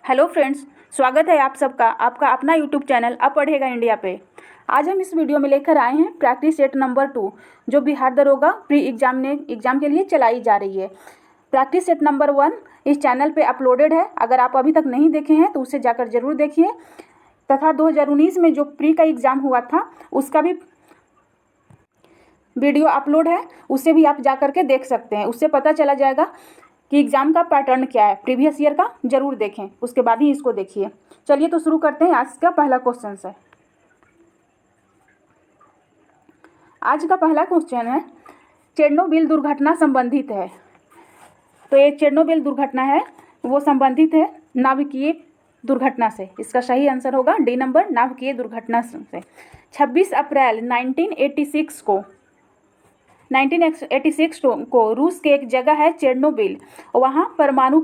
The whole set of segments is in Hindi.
हेलो फ्रेंड्स, स्वागत है आप सबका आपका अपना यूट्यूब चैनल अब पढ़ेगा इंडिया पे। आज हम इस वीडियो में लेकर आए हैं प्रैक्टिस सेट नंबर 2 जो बिहार दरोगा प्री एग्जाम के लिए चलाई जा रही है। प्रैक्टिस सेट नंबर 1 इस चैनल पे अपलोडेड है। अगर आप अभी तक नहीं देखे हैं तो उसे जाकर जरूर देखिए। तथा 2019 में जो प्री का एग्ज़ाम हुआ था उसका भी वीडियो अपलोड है, उसे भी आप जा कर के देख सकते हैं। उससे पता चला जाएगा कि एग्ज़ाम का पैटर्न क्या है, प्रीवियस ईयर का जरूर देखें, उसके बाद ही इसको देखिए। चलिए तो शुरू करते हैं। आज का पहला क्वेश्चन है। आज का पहला क्वेश्चन है, चेरनोबिल दुर्घटना संबंधित है। तो ये चेरनोबिल दुर्घटना है वो संबंधित है नाभिकीय दुर्घटना से। इसका सही आंसर होगा डी नंबर, नाभिकीय दुर्घटना से। 26 अप्रैल 1986 को रूस के एक जगह है चेरनोबिल, वहाँ परमाणु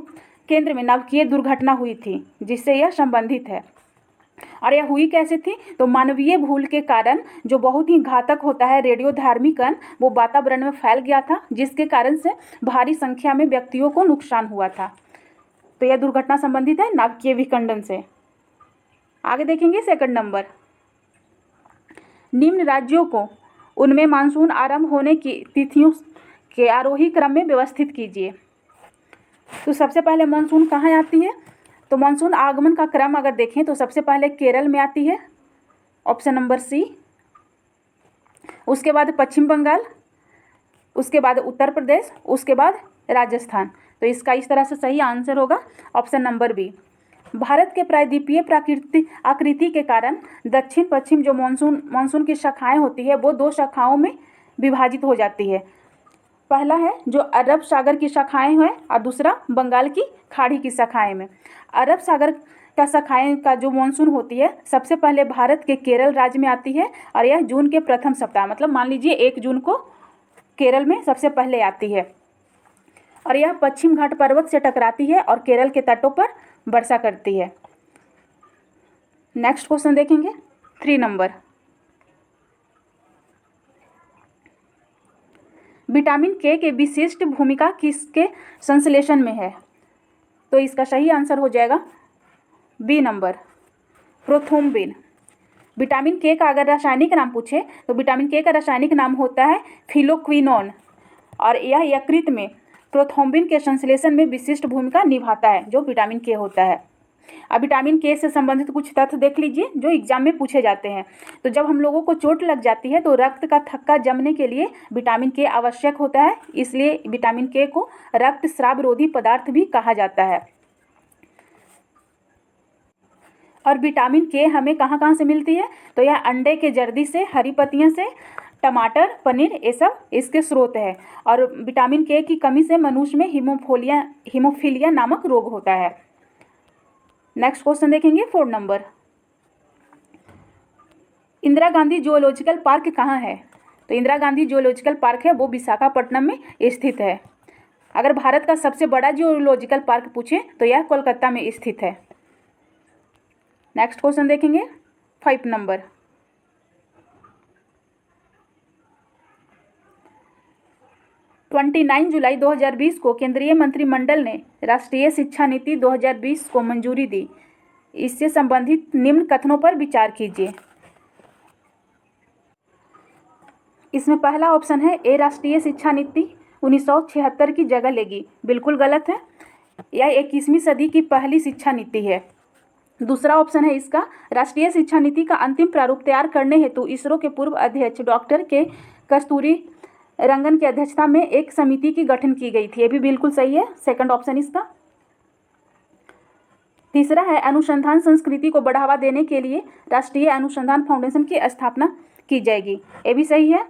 केंद्र में नाभिकीय दुर्घटना हुई थी जिससे यह संबंधित है। और यह हुई कैसे थी? तो मानवीय भूल के कारण जो बहुत ही घातक होता है रेडियोधर्मी कण, वो वातावरण में फैल गया था जिसके कारण से भारी संख्या में व्यक्तियों को नुकसान हुआ था। तो यह दुर्घटना संबंधित है नाभिकीय विखंडन से। आगे देखेंगे सेकंड नंबर, निम्न राज्यों को उनमें मानसून आरंभ होने की तिथियों के आरोही क्रम में व्यवस्थित कीजिए। तो सबसे पहले मानसून कहाँ आती है? तो मानसून आगमन का क्रम अगर देखें तो सबसे पहले केरल में आती है, ऑप्शन नंबर सी। उसके बाद पश्चिम बंगाल, उसके बाद उत्तर प्रदेश, उसके बाद राजस्थान। तो इसका इस तरह से सही आंसर होगा ऑप्शन नंबर बी। भारत के प्रायद्वीपीय आकृति के कारण दक्षिण पश्चिम जो मानसून की शाखाएं होती है वो दो शाखाओं में विभाजित हो जाती है। पहला है जो अरब सागर की शाखाएं हैं और दूसरा बंगाल की खाड़ी की शाखाएं में। अरब सागर का शाखाएं का जो मानसून होती है सबसे पहले भारत के केरल राज्य में आती है और यह जून के प्रथम सप्ताह, मतलब मान लीजिए 1 जून को केरल में सबसे पहले आती है और यह पश्चिम घाट पर्वत से टकराती है और केरल के तटों पर वर्षा करती है। नेक्स्ट क्वेश्चन देखेंगे 3 नंबर, विटामिन के विशिष्ट भूमिका किसके संश्लेषण में है? तो इसका सही आंसर हो जाएगा बी नंबर, प्रोथ्रोम्बिन। विटामिन के का अगर रासायनिक नाम पूछे तो विटामिन के का रासायनिक नाम होता है फिलोक्विनोन और यह यकृत में प्रोथ्रोम्बिन के संश्लेषण में विशिष्ट भूमिका निभाता है जो विटामिन के होता है। अब विटामिन के से संबंधित कुछ तथ्य देख लीजिए जो एग्जाम में पूछे जाते हैं। तो जब हम लोगों को चोट लग जाती है तो रक्त का थक्का जमने के लिए विटामिन के आवश्यक होता है, इसलिए विटामिन के को रक्त स्राव रोधी पदार्थ भी कहा जाता है। और विटामिन के हमें कहाँ कहाँ से मिलती है? तो यह अंडे के जर्दी से, हरी पत्तियों से, टमाटर, पनीर, ये सब इसके स्रोत है। और विटामिन के की कमी से मनुष्य में हीमोफीलिया नामक रोग होता है। नेक्स्ट क्वेश्चन देखेंगे 4 number, Indira Gandhi zoological park कहाँ है? तो इंदिरा गांधी जूलॉजिकल पार्क है वो विशाखापट्टनम में स्थित है। अगर भारत का सबसे बड़ा जूलॉजिकल पार्क पूछे तो यह कोलकाता में स्थित है। नेक्स्ट क्वेश्चन देखेंगे 5 नंबर, 29 जुलाई 2020 को केंद्रीय मंत्रिमंडल ने राष्ट्रीय शिक्षा नीति 2020 को मंजूरी दी। इससे संबंधित निम्न कथनों पर विचार कीजिए। इसमें पहला ऑप्शन है ए, राष्ट्रीय शिक्षा नीति 1976 की जगह लेगी। बिल्कुल गलत है, यह 21वीं सदी की पहली शिक्षा नीति है। दूसरा ऑप्शन है इसका, राष्ट्रीय शिक्षा नीति का अंतिम प्रारूप तैयार करने हेतु इसरो के पूर्व अध्यक्ष डॉक्टर के कस्तूरी रंगन की अध्यक्षता में एक समिति की गठन की गई थी। ये भी बिल्कुल सही है, सेकंड ऑप्शन इसका। तीसरा है अनुसंधान संस्कृति को बढ़ावा देने के लिए राष्ट्रीय अनुसंधान फाउंडेशन की स्थापना की जाएगी। ये भी सही है।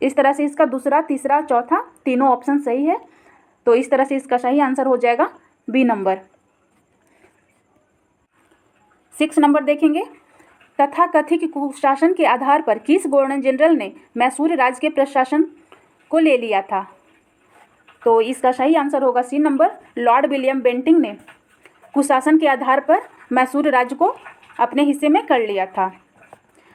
इस तरह से इसका दूसरा, तीसरा, चौथा तीनों ऑप्शन सही है। तो इस तरह से इसका सही आंसर हो जाएगा बी नंबर। 6 नंबर देखेंगे, तथाकथित कुशासन के आधार पर किस गवर्नर जनरल ने मैसूर राज्य के प्रशासन को ले लिया था? तो इसका सही आंसर होगा C number, Lord William Bentinck ने कुशासन के आधार पर मैसूर राज्य को अपने हिस्से में कर लिया था।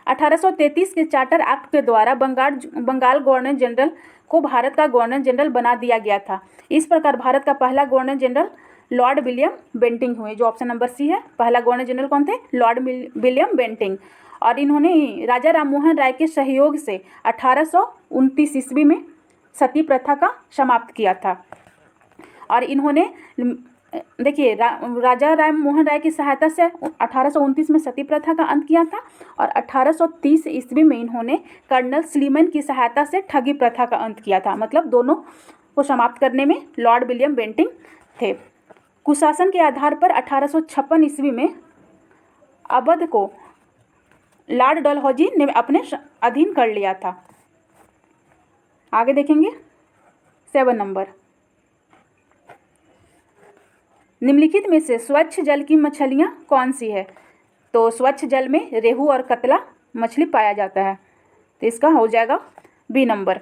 1833 के चार्टर एक्ट के द्वारा बंगाल गवर्नर जनरल को भारत का गवर्नर जनरल बना दिया गया था। इस प्रकार भारत का पहला governor general Lord William Bentinck हुए, जो ऑप्शन नंबर सी है। पहला गवर्नर जनरल कौन थे? Lord William Bentinck. और इन्होंने राजा राममोहन राय के सहयोग से 1829 ईस्वी में सती प्रथा का समाप्त किया था। और इन्होंने देखिए राजा राम मोहन राय की सहायता से 1829 में सती प्रथा का अंत किया था और 1830 ईस्वी में इन्होंने कर्नल स्लीमन की सहायता से ठगी प्रथा का अंत किया था। मतलब दोनों को समाप्त करने में लॉर्ड विलियम बेंटिंक थे। कुशासन के आधार पर 1856 ईस्वी में अवध को लॉर्ड डलहौजी ने अपने अधीन कर लिया था। आगे देखेंगे 7 नंबर, निम्नलिखित में से स्वच्छ जल की मछलियाँ कौन सी है? तो स्वच्छ जल में रेहू और कतला मछली पाया जाता है, तो इसका हो जाएगा B number.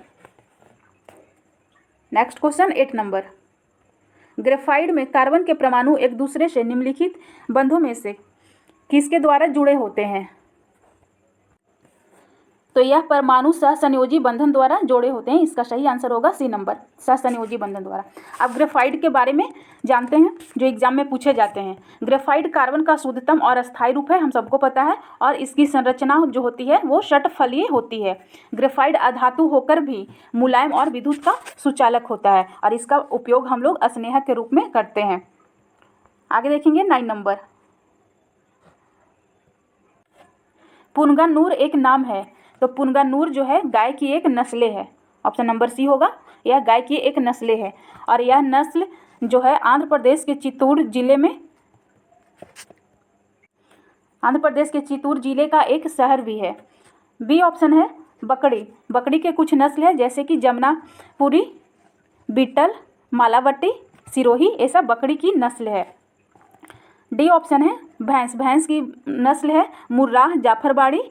Next question 8 number, graphite में कार्बन के परमाणु एक दूसरे से निम्नलिखित बंधों में से किसके द्वारा जुड़े होते हैं? तो यह परमाणु सहसंयोजी बंधन द्वारा जोड़े होते हैं। इसका सही आंसर होगा सी नंबर, सहसंयोजी बंधन द्वारा। अब ग्रेफाइट के बारे में जानते हैं, जो एग्जाम में पूछे जाते हैं। ग्रेफाइट कार्बन का शुद्धतम और अस्थायी रूप है, हम सबको पता है, और इसकी संरचना जो होती है वो षटफलीय होती है। ग्रेफाइट अधातु होकर भी मुलायम और विद्युत का सुचालक होता है और इसका उपयोग हम लोग स्नेहक के रूप में करते हैं। आगे देखेंगे 9 नंबर, पुनगानूर एक नाम है, तो पुनगानूर जो है गाय की एक नस्ल है। ऑप्शन नंबर सी होगा, यह गाय की एक नस्ल है और यह नस्ल जो है आंध्र प्रदेश के चित्तूर जिले का एक शहर भी है। बी ऑप्शन है बकड़ी के कुछ नस्ल है, जैसे कि जमनापुरी, बीटल, मालावटी, सिरोही, ये सब बकड़ी की नस्ल है। डी ऑप्शन है भैंस की नस्ल है, मुर्राह, जाफरबाड़ी,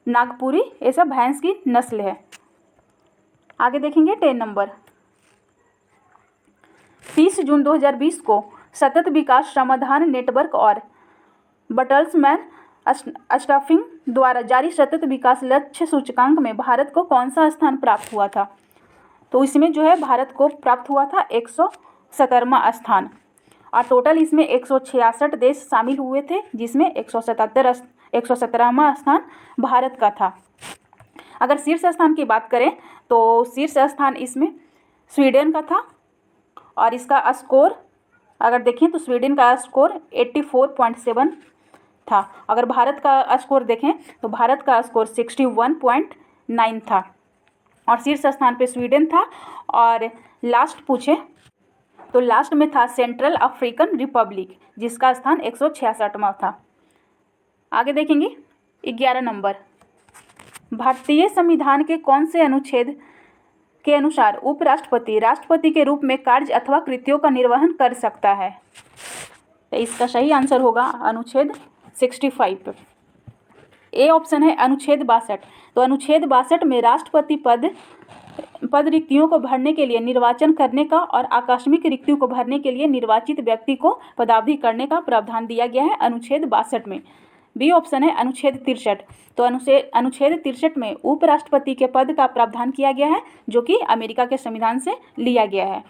नागपुरी, ये सब भैंस की नस्ल है। आगे देखेंगे 10 नंबर, 30 जून 2020 को सतत विकास समाधान नेटवर्क और बर्टल्समैन स्टाफिंग द्वारा जारी सतत विकास लक्ष्य सूचकांक में भारत को कौन सा स्थान प्राप्त हुआ था? तो इसमें जो है भारत को प्राप्त हुआ था 117वां स्थान और टोटल इसमें 166 देश शामिल हुए थे, जिसमें 117वां स्थान भारत का था। अगर शीर्ष स्थान की बात करें तो शीर्ष स्थान इसमें स्वीडन का था और इसका स्कोर अगर देखें तो स्वीडन का स्कोर 84.7 था। अगर भारत का स्कोर देखें तो भारत का स्कोर 61.9 था और शीर्ष स्थान पे स्वीडन था। और लास्ट पूछे तो लास्ट में था सेंट्रल अफ्रीकन रिपब्लिक, जिसका स्थान 166वां था। आगे देखेंगे 11 नंबर, भारतीय संविधान के कौन से अनुच्छेद के अनुसार उपराष्ट्रपति राष्ट्रपति के रूप में कार्य अथवा कृत्यों का निर्वहन कर सकता है? तो इसका सही आंसर होगा अनुच्छेद 65। ए ऑप्शन है अनुच्छेद 62। तो अनुच्छेद 62 में राष्ट्रपति पद रिक्तियों को भरने के लिए निर्वाचन करने का और आकस्मिक रिक्तियों को भरने के लिए निर्वाचित व्यक्ति को पदावधि करने का प्रावधान दिया गया है अनुच्छेद 62 में। बी ऑप्शन है अनुच्छेद 63। तो अनुच्छेद 63 में उपराष्ट्रपति के पद का प्रावधान किया गया है, जो कि अमेरिका के संविधान से लिया गया है।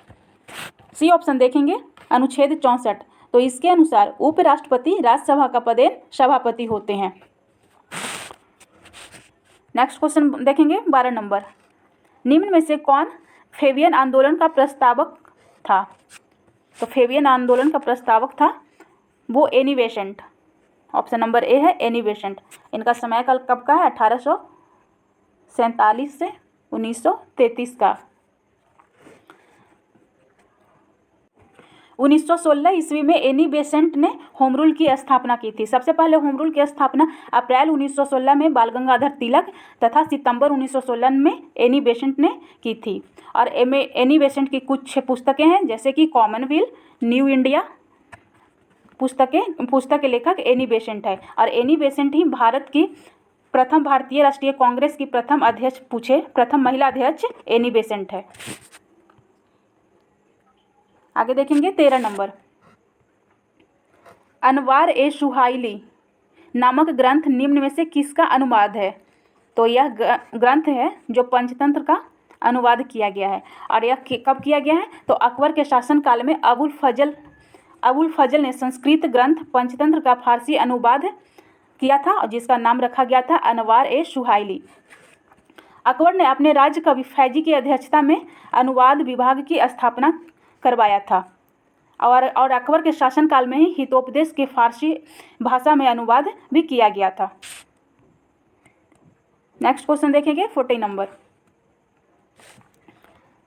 सी ऑप्शन देखेंगे अनुच्छेद 64। तो इसके अनुसार उपराष्ट्रपति राज्यसभा का पदेन सभापति होते हैं। नेक्स्ट क्वेश्चन देखेंगे 12 नंबर, निम्न में से कौन फेबियन आंदोलन का प्रस्तावक था? तो फेबियन आंदोलन का प्रस्तावक था वो एनी बेसेंट। ऑप्शन नंबर ए है एनी बेसेंट। इनका समयकाल कब का है? 1847 से 1933 का। 1916 ईस्वी में एनी बेसेंट ने होम रूल की स्थापना की थी। सबसे पहले होम रूल की स्थापना अप्रैल 1916 में बाल गंगाधर तिलक तथा सितंबर 1916 में एनी बेसेंट ने की थी। और एनी बेसेंट की कुछ पुस्तकें हैं, जैसे कि कॉमनवेल्थ, न्यू इंडिया, पुस्तक के लेखक एनी बेसेंट है। और एनी बेसेंट ही भारत की प्रथम भारतीय राष्ट्रीय कांग्रेस की प्रथम महिला अध्यक्ष एनी बेसेंट है। आगे देखेंगे 13 नंबर, अनवार ए सुहाइली नामक ग्रंथ निम्न में से किसका अनुवाद है? तो यह ग्रंथ है जो पंचतंत्र का अनुवाद किया गया है। और यह कब किया गया है? तो अकबर के शासनकाल में अबुल फजल अबुल फजल ने संस्कृत ग्रंथ पंचतंत्र का फारसी अनुवाद किया था और जिसका नाम रखा गया था अनवार ए सुहाइली। अकबर ने अपने राज्य कवि फैजी की अध्यक्षता में अनुवाद विभाग की स्थापना करवाया था और अकबर के शासनकाल में ही हितोपदेश के फारसी भाषा में अनुवाद भी किया गया था। नेक्स्ट क्वेश्चन देखेंगे 40 नंबर।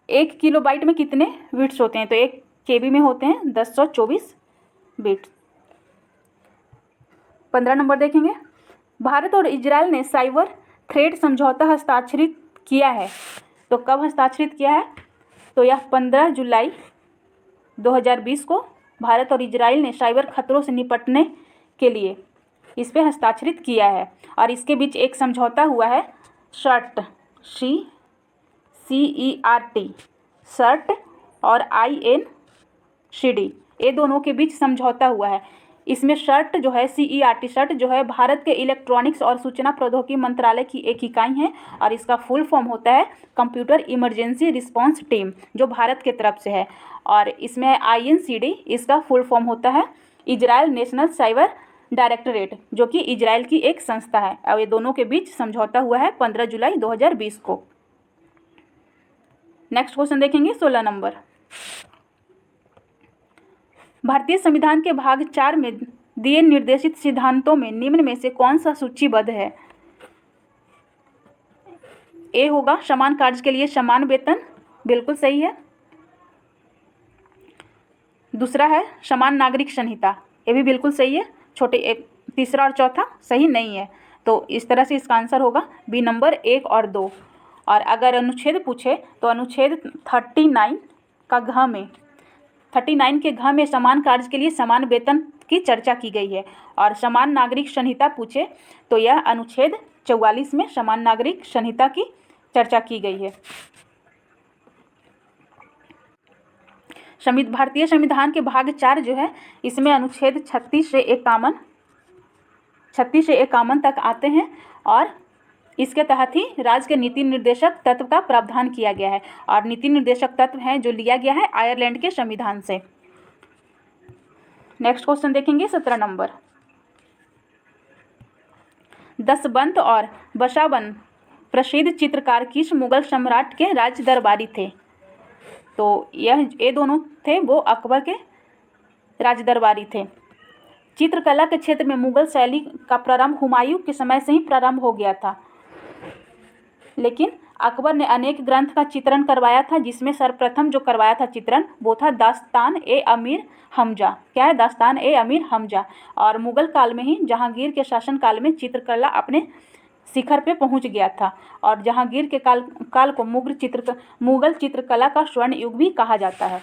1 किलोबाइट में कितने बिट्स होते हैं? तो 1 KB में होते हैं 1024 बिट्स। 15 नंबर देखेंगे। भारत और इजराइल ने साइबर थ्रेड समझौता हस्ताक्षरित किया है। तो कब हस्ताक्षरित किया है? तो यह 15 जुलाई 2020 को भारत और इजराइल ने साइबर खतरों से निपटने के लिए इस पे हस्ताक्षरित किया है और इसके बीच एक समझौता हुआ है सर्ट CERT सर्ट और INCD, ये दोनों के बीच समझौता हुआ है। इसमें सर्ट जो है CERT सर्ट जो है भारत के इलेक्ट्रॉनिक्स और सूचना प्रौद्योगिकी मंत्रालय की एक इकाई है और इसका फुल फॉर्म होता है कंप्यूटर इमरजेंसी रिस्पांस टीम, जो भारत के तरफ से है। और इसमें INCD इसका फुल फॉर्म होता है इजराइल नेशनल साइबर डायरेक्टरेट, जो कि इजराइल की एक संस्था है और ये दोनों के बीच समझौता हुआ है 15 जुलाई 2020 को। नेक्स्ट क्वेश्चन देखेंगे 16 नंबर। भारतीय संविधान के भाग 4 में दिए निर्देशित सिद्धांतों में निम्न में से कौन सा सूचीबद्ध है? ए होगा समान कार्य के लिए समान वेतन, बिल्कुल सही है। दूसरा है समान नागरिक संहिता, ये भी बिल्कुल सही है। छोटे एक तीसरा और चौथा सही नहीं है। तो इस तरह से इसका आंसर होगा बी नंबर 1 और 2। और अगर अनुच्छेद पूछे तो अनुच्छेद 39 का घ में 39 के घ में समान कार्य के लिए समान वेतन की चर्चा की गई है। और समान नागरिक संहिता पूछे तो यह अनुच्छेद 44 में समान नागरिक संहिता की चर्चा की गई है। भारतीय संविधान के भाग 4 जो है इसमें अनुच्छेद 36 से 51 तक आते हैं और इसके तहत ही राज्य के नीति निर्देशक तत्व का प्रावधान किया गया है। और नीति निर्देशक तत्व हैं जो लिया गया है आयरलैंड के संविधान से। नेक्स्ट क्वेश्चन देखेंगे 17 नंबर। दसबंत और बशाबन प्रसिद्ध चित्रकार किस मुगल सम्राट के राज दरबारी थे? तो ये दोनों थे वो अकबर के राज दरबारी थे। चित्रकला के क्षेत्र में मुगल शैली का प्रारंभ हुमायूं के समय से ही प्रारंभ हो गया था, लेकिन अकबर ने अनेक ग्रंथ का चित्रण करवाया था, जिसमें सर्वप्रथम जो करवाया था चित्रण वो था दास्तान-ए-अमीर हमजा। क्या है? दास्तान-ए-अमीर हमजा। और मुगल काल में ही जहांगीर के शासन काल में चित्रकला अपने शिखर पे पहुंच गया था और जहांगीर के काल को मुगल चित्रकला का स्वर्ण युग भी कहा जाता है।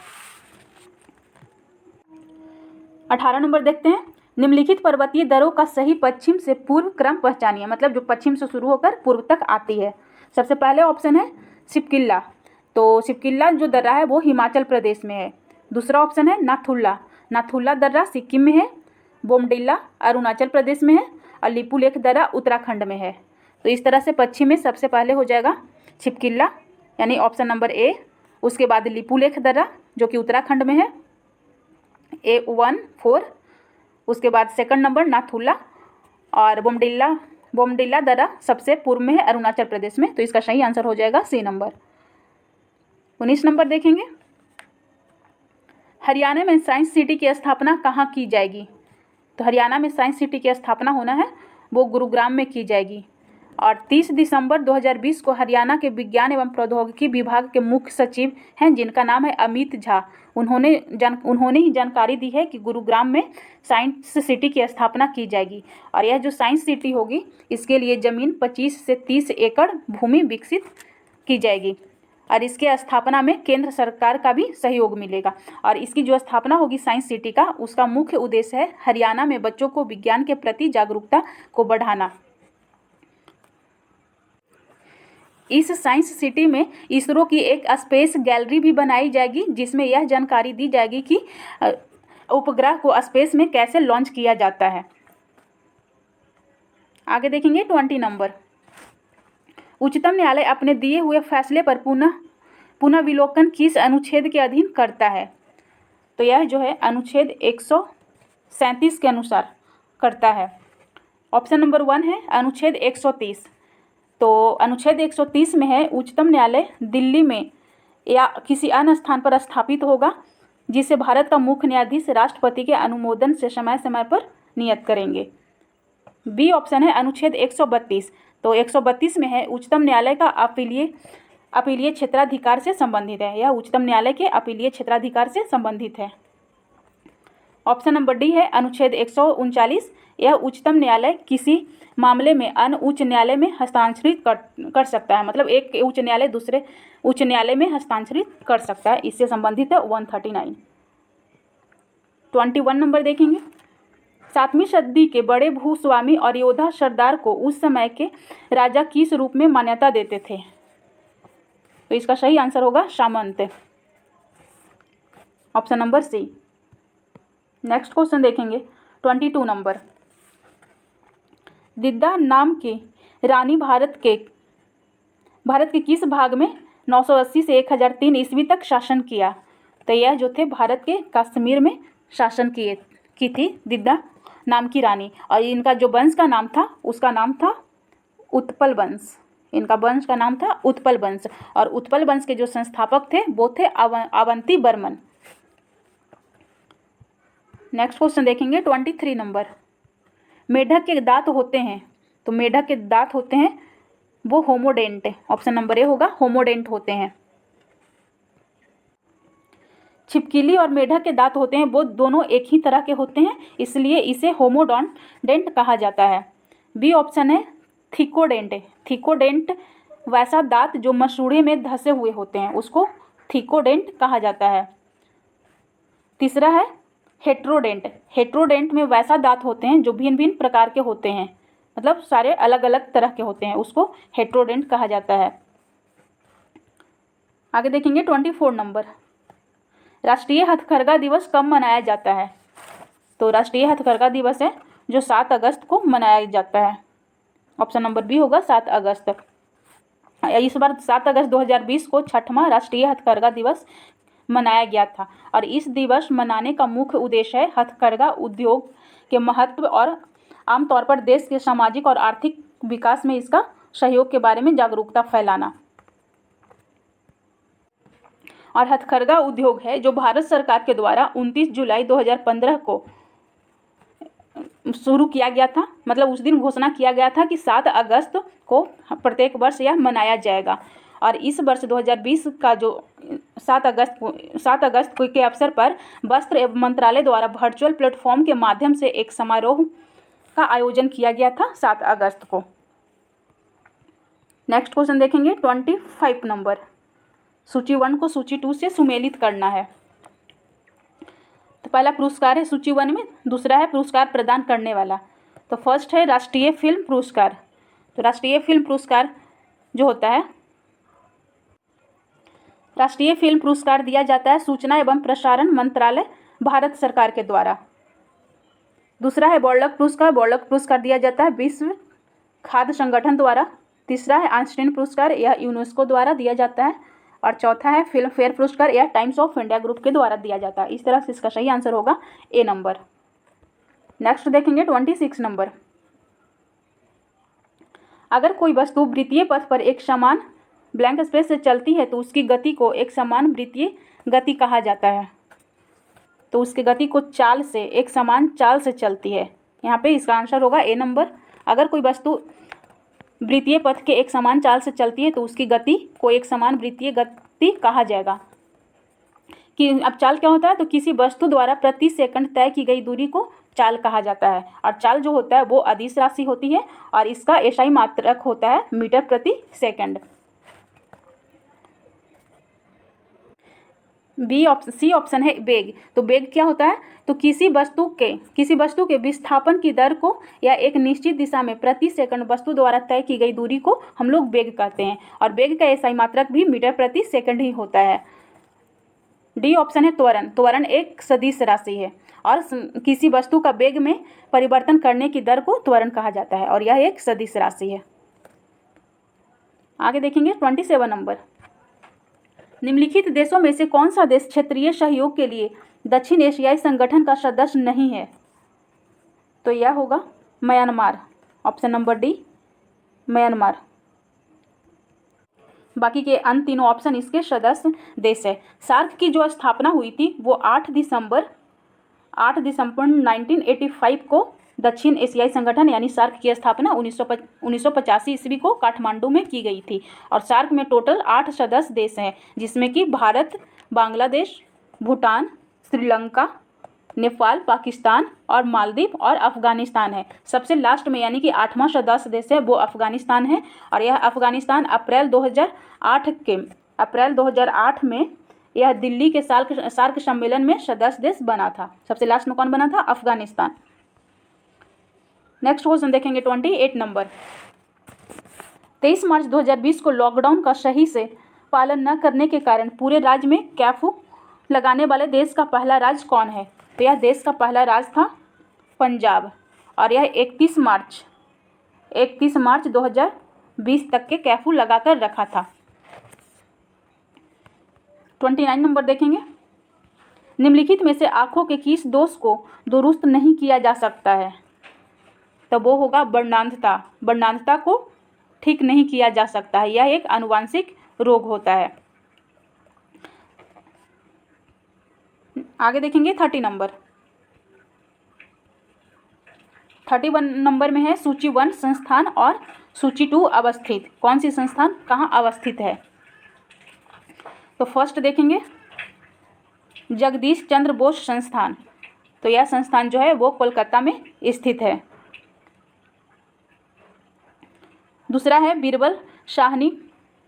18 नंबर देखते हैं। निम्नलिखित पर्वतीय दरों का सही पश्चिम से पूर्व क्रम पहचानिए, मतलब जो पश्चिम से शुरू होकर पूर्व तक आती है। सबसे पहले ऑप्शन है सिपकिल्ला। तो सिपकिल्ला जो दर्रा है वो हिमाचल प्रदेश में है। दूसरा ऑप्शन है नाथुला दर्रा सिक्किम में है। बोमडिल्ला अरुणाचल प्रदेश में है और लिपुलेख दर्रा उत्तराखंड में है। तो इस तरह से पश्चिम में सबसे पहले हो जाएगा छिपकिल्ला यानी ऑप्शन नंबर ए। उसके बाद लिपुलेख दर्रा जो कि उत्तराखंड में है A14। उसके बाद सेकंड नंबर नाथुला और बोमडिल्ला दर्रा सबसे पूर्व में है अरुणाचल प्रदेश में। तो इसका सही आंसर हो जाएगा सी नंबर। 19 नंबर देखेंगे। हरियाणा में साइंस सिटी की स्थापना कहाँ की जाएगी? तो हरियाणा में साइंस सिटी की स्थापना होना है वो गुरुग्राम में की जाएगी। और 30 दिसंबर 2020 को हरियाणा के विज्ञान एवं प्रौद्योगिकी विभाग के मुख्य सचिव हैं जिनका नाम है अमित झा। उन्होंने ही जानकारी दी है कि गुरुग्राम में साइंस सिटी की स्थापना की जाएगी। और यह जो साइंस सिटी होगी इसके लिए ज़मीन 25 से 30 एकड़ भूमि विकसित की जाएगी और इसके स्थापना में केंद्र सरकार का भी सहयोग मिलेगा। और इसकी जो स्थापना होगी साइंस सिटी का, उसका मुख्य उद्देश्य है हरियाणा में बच्चों को विज्ञान के प्रति जागरूकता को बढ़ाना। इस साइंस सिटी में इसरो की एक स्पेस गैलरी भी बनाई जाएगी जिसमें यह जानकारी दी जाएगी कि उपग्रह को स्पेस में कैसे लॉन्च किया जाता है। आगे देखेंगे 20 नंबर। उच्चतम न्यायालय अपने दिए हुए फैसले पर पुनः विलोकन किस अनुच्छेद के अधीन करता है? तो यह जो है अनुच्छेद 137 के अनुसार करता है। ऑप्शन नंबर 1 है अनुच्छेद 130। तो अनुच्छेद 130 में है उच्चतम न्यायालय दिल्ली में या किसी अन्य स्थान पर स्थापित होगा, जिसे भारत का मुख्य न्यायाधीश राष्ट्रपति के अनुमोदन से समय समय पर नियत करेंगे। बी ऑप्शन है अनुच्छेद 132। तो 132 में है उच्चतम न्यायालय का अपीलीय क्षेत्राधिकार से संबंधित है। यह उच्चतम न्यायालय के अपीलीय क्षेत्राधिकार से संबंधित है। ऑप्शन नंबर डी है अनुच्छेद 139। यह उच्चतम न्यायालय किसी मामले में अन्य उच्च न्यायालय में हस्तांतरित कर सकता है, मतलब एक उच्च न्यायालय दूसरे उच्च न्यायालय में हस्तांतरित कर सकता है, इससे संबंधित है 139। 21 नंबर देखेंगे। 7वीं सदी के बड़े भूस्वामी और योद्धा सरदार को उस समय के राजा किस रूप में मान्यता देते थे? तो इसका सही आंसर होगा सामंत, option number C. Next question देखेंगे 22 नंबर। दिद्दा नाम की रानी भारत के किस भाग में 980 से 1003 ईस्वी तक शासन किया? तो यह जो थे भारत के कश्मीर में शासन की थी दिद्दा नाम की रानी, और इनका जो वंश का नाम था उसका नाम था उत्पल वंश। इनका वंश का नाम था उत्पल वंश, और उत्पल वंश के जो संस्थापक थे वो थे अवंती बर्मन। नेक्स्ट क्वेश्चन देखेंगे 23 नंबर। मेढक के दांत होते हैं, तो मेढक के दांत होते हैं वो होमोडेंट, ऑप्शन नंबर ए होगा होमोडेंट होते हैं। छिपकली और मेढक के दांत होते हैं वो दोनों एक ही तरह के होते हैं, इसलिए इसे होमोडेंट कहा जाता है। बी ऑप्शन है थिकोडेंट। थिकोडेंट वैसा दांत जो मसूड़े में धसे हुए होते हैं उसको थिकोडेंट कहा जाता है। तीसरा है हेट्रोडेंट। हेट्रोडेंट में वैसा दांत होते हैं जो भिन्न भिन्न प्रकार के होते हैं, मतलब सारे अलग अलग तरह के होते हैं, उसको हेट्रोडेंट कहा जाता है। आगे देखेंगे 24 नंबर। राष्ट्रीय हथकरघा दिवस कब मनाया जाता है? तो राष्ट्रीय हथकरघा दिवस है जो 7 अगस्त को मनाया जाता है, ऑप्शन नंबर बी होगा 7 अगस्त। इस बार 7 अगस्त 2020 को 6वां राष्ट्रीय हथकरघा दिवस मनाया गया था, और इस दिवस मनाने का मुख्य उद्देश्य है हथकरघा उद्योग के महत्व और आमतौर पर देश के सामाजिक और आर्थिक विकास में इसका सहयोग के बारे में जागरूकता फैलाना। और हथकरघा उद्योग है जो भारत सरकार के द्वारा 29 जुलाई 2015 को शुरू किया गया था, मतलब उस दिन घोषणा किया गया था कि 7 अगस्त को प्रत्येक वर्ष यह मनाया जाएगा। और इस वर्ष 2020 का जो 7 अगस्त के अवसर पर वस्त्र एवं मंत्रालय द्वारा वर्चुअल प्लेटफॉर्म के माध्यम से एक समारोह का आयोजन किया गया था 7 अगस्त को। नेक्स्ट क्वेश्चन देखेंगे 25 नंबर। सूची 1 को सूची 2 से सुमेलित करना है। तो पहला पुरस्कार है सूची 1 में, दूसरा है पुरस्कार प्रदान करने वाला। तो फर्स्ट है राष्ट्रीय फिल्म पुरस्कार। तो राष्ट्रीय फिल्म पुरस्कार जो होता है, राष्ट्रीय फिल्म पुरस्कार दिया जाता है सूचना एवं प्रसारण मंत्रालय भारत सरकार के द्वारा। दूसरा है बौर्लक पुरस्कार। बौर्लक पुरस्कार दिया जाता है विश्व खाद्य संगठन द्वारा। तीसरा है आइंस्टीन पुरस्कार, यह यूनेस्को द्वारा दिया जाता है। और चौथा है फिल्म फेयर पुरस्कार, यह टाइम्स ऑफ इंडिया ग्रुप के द्वारा दिया जाता है। इस तरह से इसका सही आंसर होगा ए नंबर। नेक्स्ट देखेंगे 26 नंबर। अगर कोई वस्तु वृत्तीय पथ पर एक समान ब्लैंक स्पेस से चलती है तो उसकी गति को एक समान वृत्तीय गति कहा जाता है। तो उसकी गति को चाल से एक समान चाल से चलती है, यहाँ पे इसका आंसर होगा ए नंबर। अगर कोई वस्तु वृत्तीय पथ के एक समान चाल से चलती है तो उसकी गति को एक समान वृत्तीय गति कहा जाएगा। कि अब चाल क्या होता है, तो किसी वस्तु द्वारा प्रति सेकंड तय की गई दूरी को चाल कहा जाता है। और चाल जो होता है वो अदिश राशि होती है और इसका एसआई मात्रक होता है मीटर प्रति सेकंड। सी ऑप्शन है वेग। तो वेग क्या होता है, तो किसी वस्तु के विस्थापन की दर को या एक निश्चित दिशा में प्रति सेकंड वस्तु द्वारा तय की गई दूरी को हम लोग वेग कहते हैं, और वेग का एसआई मात्रक भी मीटर प्रति सेकंड ही होता है। डी ऑप्शन है त्वरण। त्वरण एक सदिश राशि है और किसी वस्तु का वेग में परिवर्तन करने की दर को त्वरण कहा जाता है, और यह एक सदिश राशि है। आगे देखेंगे 27 नंबर। निम्नलिखित देशों में से कौन सा देश क्षेत्रीय सहयोग के लिए दक्षिण एशियाई संगठन का सदस्य नहीं है? तो यह होगा Myanmar, option number D Myanmar. बाकी के अन्य तीनों ऑप्शन इसके सदस्य देश है। सार्क की जो स्थापना हुई थी वो 8 दिसंबर 1985 को दक्षिण एशियाई संगठन यानी सार्क की स्थापना 1985 ईस्वी को काठमांडू में की गई थी। और सार्क में टोटल 8 सदस्य देश हैं, जिसमें कि भारत, बांग्लादेश, भूटान, श्रीलंका, नेपाल, पाकिस्तान और मालदीव और अफगानिस्तान है। सबसे लास्ट में यानी कि 8वां सदस्य देश है वो अफगानिस्तान है। और यह अफगानिस्तान अप्रैल 2008 में यह दिल्ली के सार्क सम्मेलन में सदस्य देश बना था। सबसे लास्ट में कौन बना था? अफगानिस्तान। नेक्स्ट क्वेश्चन देखेंगे 28 नंबर। 23 मार्च 2020 को लॉकडाउन का सही से पालन न करने के कारण पूरे राज्य में कर्फ्यू लगाने वाले देश का पहला राज्य कौन है? तो यह देश का पहला राज्य था पंजाब। और यह 31 मार्च 2020 तक के कर्फ्यू लगाकर रखा था। 29 नंबर देखेंगे। निम्नलिखित में से आँखों के किस दोष को दुरुस्त नहीं किया जा सकता है? तो वो होगा वर्णांधता। वर्णांधता को ठीक नहीं किया जा सकता है, यह एक आनुवांशिक रोग होता है। आगे देखेंगे 30 नंबर। 31 नंबर में है सूची 1 संस्थान और सूची 2 अवस्थित। कौन सी संस्थान कहाँ अवस्थित है? तो फर्स्ट देखेंगे जगदीश चंद्र बोस संस्थान। तो यह संस्थान जो है वो कोलकाता में स्थित है। दूसरा है बीरबल साहनी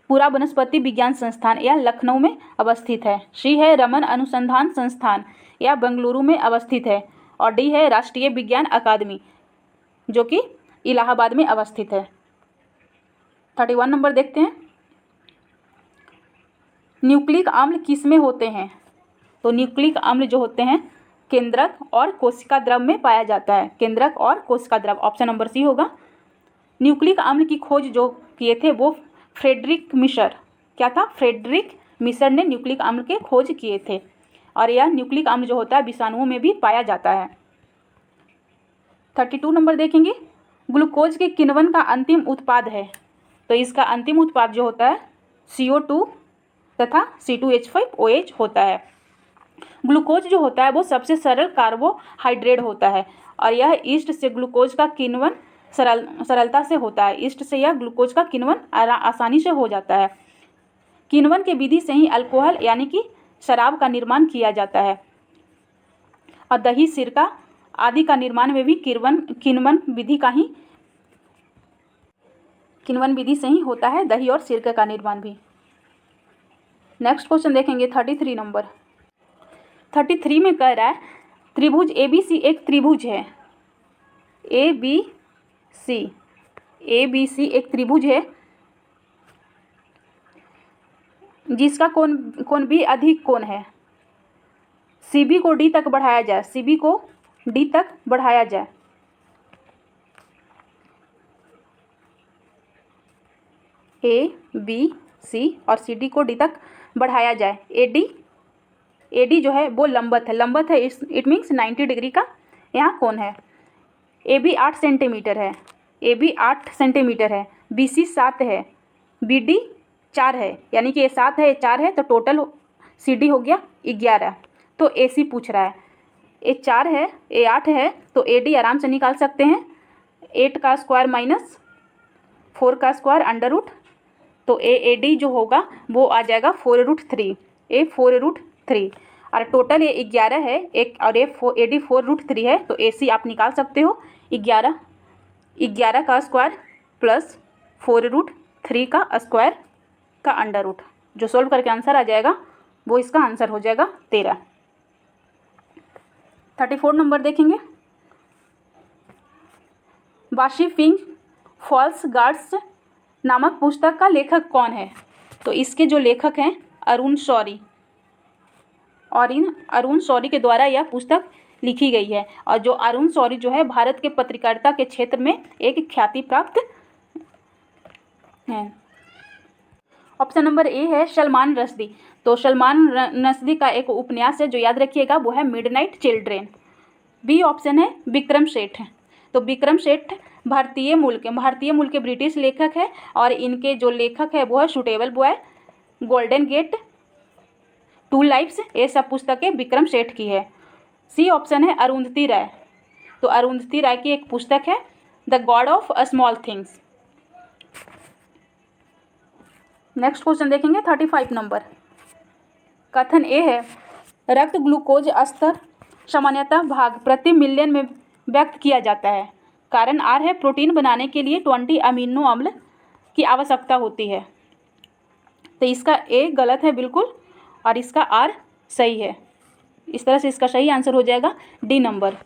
पूरा वनस्पति विज्ञान संस्थान, यह लखनऊ में अवस्थित है। सी है रमन अनुसंधान संस्थान, यह बेंगलुरु में अवस्थित है। और डी है राष्ट्रीय विज्ञान अकादमी, जो कि इलाहाबाद में अवस्थित है। 31 नंबर देखते हैं। न्यूक्लिक अम्ल किसमें होते हैं? तो न्यूक्लिक अम्ल जो होते हैं केंद्रक और कोशिका द्रव में पाया जाता है। केंद्रक और कोशिका द्रव, ऑप्शन नंबर सी होगा। न्यूक्लिक अम्ल की खोज जो किए थे वो फ्रेडरिक मिशर, क्या था? फ्रेडरिक मिशर ने न्यूक्लिक अम्ल के खोज किए थे। और यह न्यूक्लिक अम्ल जो होता है विषाणुओं में भी पाया जाता है। 32 नंबर देखेंगे। ग्लूकोज के किण्वन का अंतिम उत्पाद है? तो इसका अंतिम उत्पाद जो होता है CO2 तथा C2H5OH होता है। ग्लूकोज जो होता है वो सबसे सरल कार्बोहाइड्रेट होता है। और यह ईस्ट से ग्लूकोज का किण्वन सरलता से होता है। ईस्ट से यह ग्लूकोज का किण्वन आसानी से हो जाता है। किण्वन के विधि से ही अल्कोहल यानी कि शराब का निर्माण किया जाता है। और दही, सिरका आदि का निर्माण में भी किण्वन विधि से ही होता है, दही और सिरके का निर्माण भी। नेक्स्ट क्वेश्चन देखेंगे 33 नंबर। 33 में कह रहा है त्रिभुज ABC एक त्रिभुज है। ABC एक त्रिभुज है जिसका कोण भी अधिक कोण है। CB को D तक बढ़ाया जाए, CB को D तक बढ़ाया जाए। ABC और CD को D तक बढ़ाया जाए। AD जो है वो लंबत है, इट मीन्स 90 डिग्री का यहाँ कोण है। AB 8 सेंटीमीटर है, BC 7 है, BD 4 है, यानी कि ये 7 है, ये 4 है, तो टोटल CD हो गया 11। तो AC पूछ रहा है, ये 4 है, ये 8 है, तो AD आराम से निकाल सकते हैं। 8 का स्क्वायर माइनस 4 का स्क्वायर अंडर रूट, तो AD जो होगा वो आ जाएगा 4√3, A 4√3। और टोटल ये 11 है एक, और ये AD 4√3 है, तो AC आप निकाल सकते हो 11 का स्क्वायर प्लस 4√3 का स्क्वायर का अंडर रूट। जो सोल्व करके आंसर आ जाएगा वो इसका आंसर हो जाएगा 13। 34 नंबर देखेंगे। वाशी फिंग फॉल्स गार्ड्स नामक पुस्तक का लेखक कौन है? तो इसके जो लेखक हैं अरुण शौरी, और इन अरुण शौरी के द्वारा यह पुस्तक लिखी गई है। और जो अरुण शौरी जो है भारत के पत्रकारिता के क्षेत्र में एक ख्याति प्राप्त है। ऑप्शन नंबर ए है सलमान रश्दी। तो सलमान रश्दी का एक उपन्यास है जो याद रखिएगा, वो है मिडनाइट चिल्ड्रेन। बी ऑप्शन है विक्रम सेठ। तो विक्रम सेठ भारतीय मूल के ब्रिटिश लेखक है और इनके जो लेखक है वो है Suitable Boy, Golden Gate, Two Lives, ये सब पुस्तकें विक्रम सेठ की है। सी ऑप्शन है अरुंधति राय। तो अरुंधति राय की एक पुस्तक है the God of small things. Next question देखेंगे 35 नंबर। कथन ए है रक्त ग्लूकोज स्तर सामान्यतः भाग प्रति मिलियन में व्यक्त किया जाता है। कारण आर है प्रोटीन बनाने के लिए 20 अमीनो अम्ल की आवश्यकता होती है। तो इसका ए गलत है बिल्कुल और इसका आर सही है। इस तरह से इसका सही आंसर हो जाएगा डी नंबर।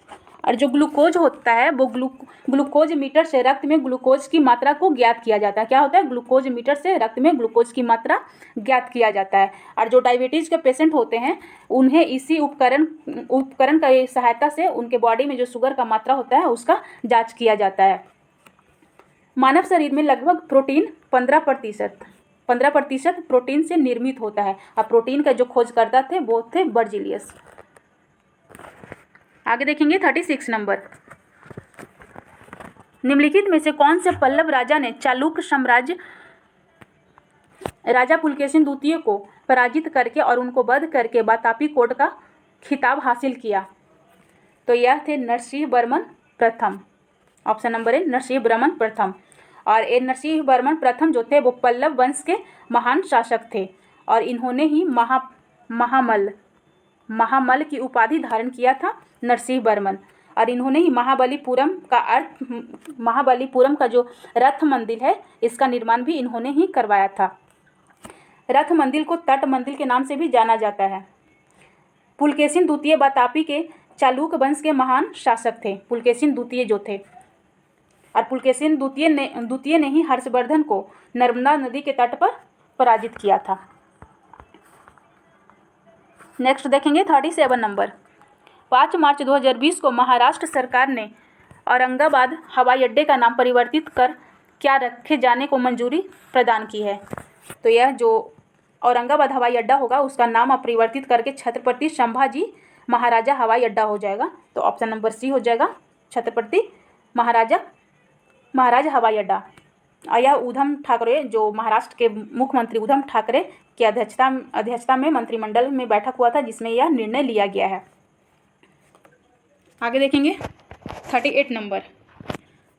और जो ग्लूकोज होता है वो ग्लूकोज मीटर से रक्त में ग्लूकोज की मात्रा को ज्ञात किया जाता है। क्या होता है? ग्लूकोज मीटर से रक्त में ग्लूकोज की मात्रा ज्ञात किया जाता है। और जो डायबिटीज़ के पेशेंट होते हैं उन्हें इसी उपकरण की सहायता से उनके बॉडी में जो शुगर का मात्रा होता है उसका जाँच किया जाता है। मानव शरीर में लगभग प्रोटीन 15% प्रोटीन से निर्मित होता है। और प्रोटीन का जो खोजकर्ता थे वो थे बर्जीलियस। आगे देखेंगे 36 नंबर। निम्नलिखित में से कौन से पल्लव राजा ने चालुक्य साम्राज्य राजा पुलकेशिन द्वितीय को पराजित करके और उनको वध करके वातापी कोट का खिताब हासिल किया? तो यह थे नरसिंह वर्मन प्रथम। Option number A Narasimha Varman प्रथम। और ये नरसिंह वर्मन प्रथम जो थे वो पल्लव वंश के महान शासक थे और इन्होंने ही महामल की उपाधि धारण किया था नरसिंह वर्मन। और इन्होंने ही महाबलीपुरम का जो रथ मंदिर है इसका निर्माण भी इन्होंने ही करवाया था। रथ मंदिर को तट मंदिर के नाम से भी जाना जाता है। पुलकेशिन द्वितीय वातापी के चालुक्य वंश के महान शासक थे, पुलकेशिन द्वितीय जो थे। और पुलकेशिन द्वितीय ने ही हर्षवर्धन को नर्मदा नदी के तट पर पराजित किया था। नेक्स्ट देखेंगे 37 नंबर। 5 मार्च 2020 को महाराष्ट्र सरकार ने औरंगाबाद हवाई अड्डे का नाम परिवर्तित कर क्या रखे जाने को मंजूरी प्रदान की है? तो यह जो औरंगाबाद हवाई अड्डा होगा उसका नाम परिवर्तित करके छत्रपति संभाजी महाराजा हवाई अड्डा हो जाएगा। तो ऑप्शन नंबर सी हो जाएगा छत्रपति महाराज हवाई अड्डा। और यह उद्धव ठाकरे जो महाराष्ट्र के मुख्यमंत्री उद्धव ठाकरे की अध्यक्षता में मंत्रिमंडल में बैठक हुआ था जिसमें यह निर्णय लिया गया है। आगे देखेंगे 38 नंबर।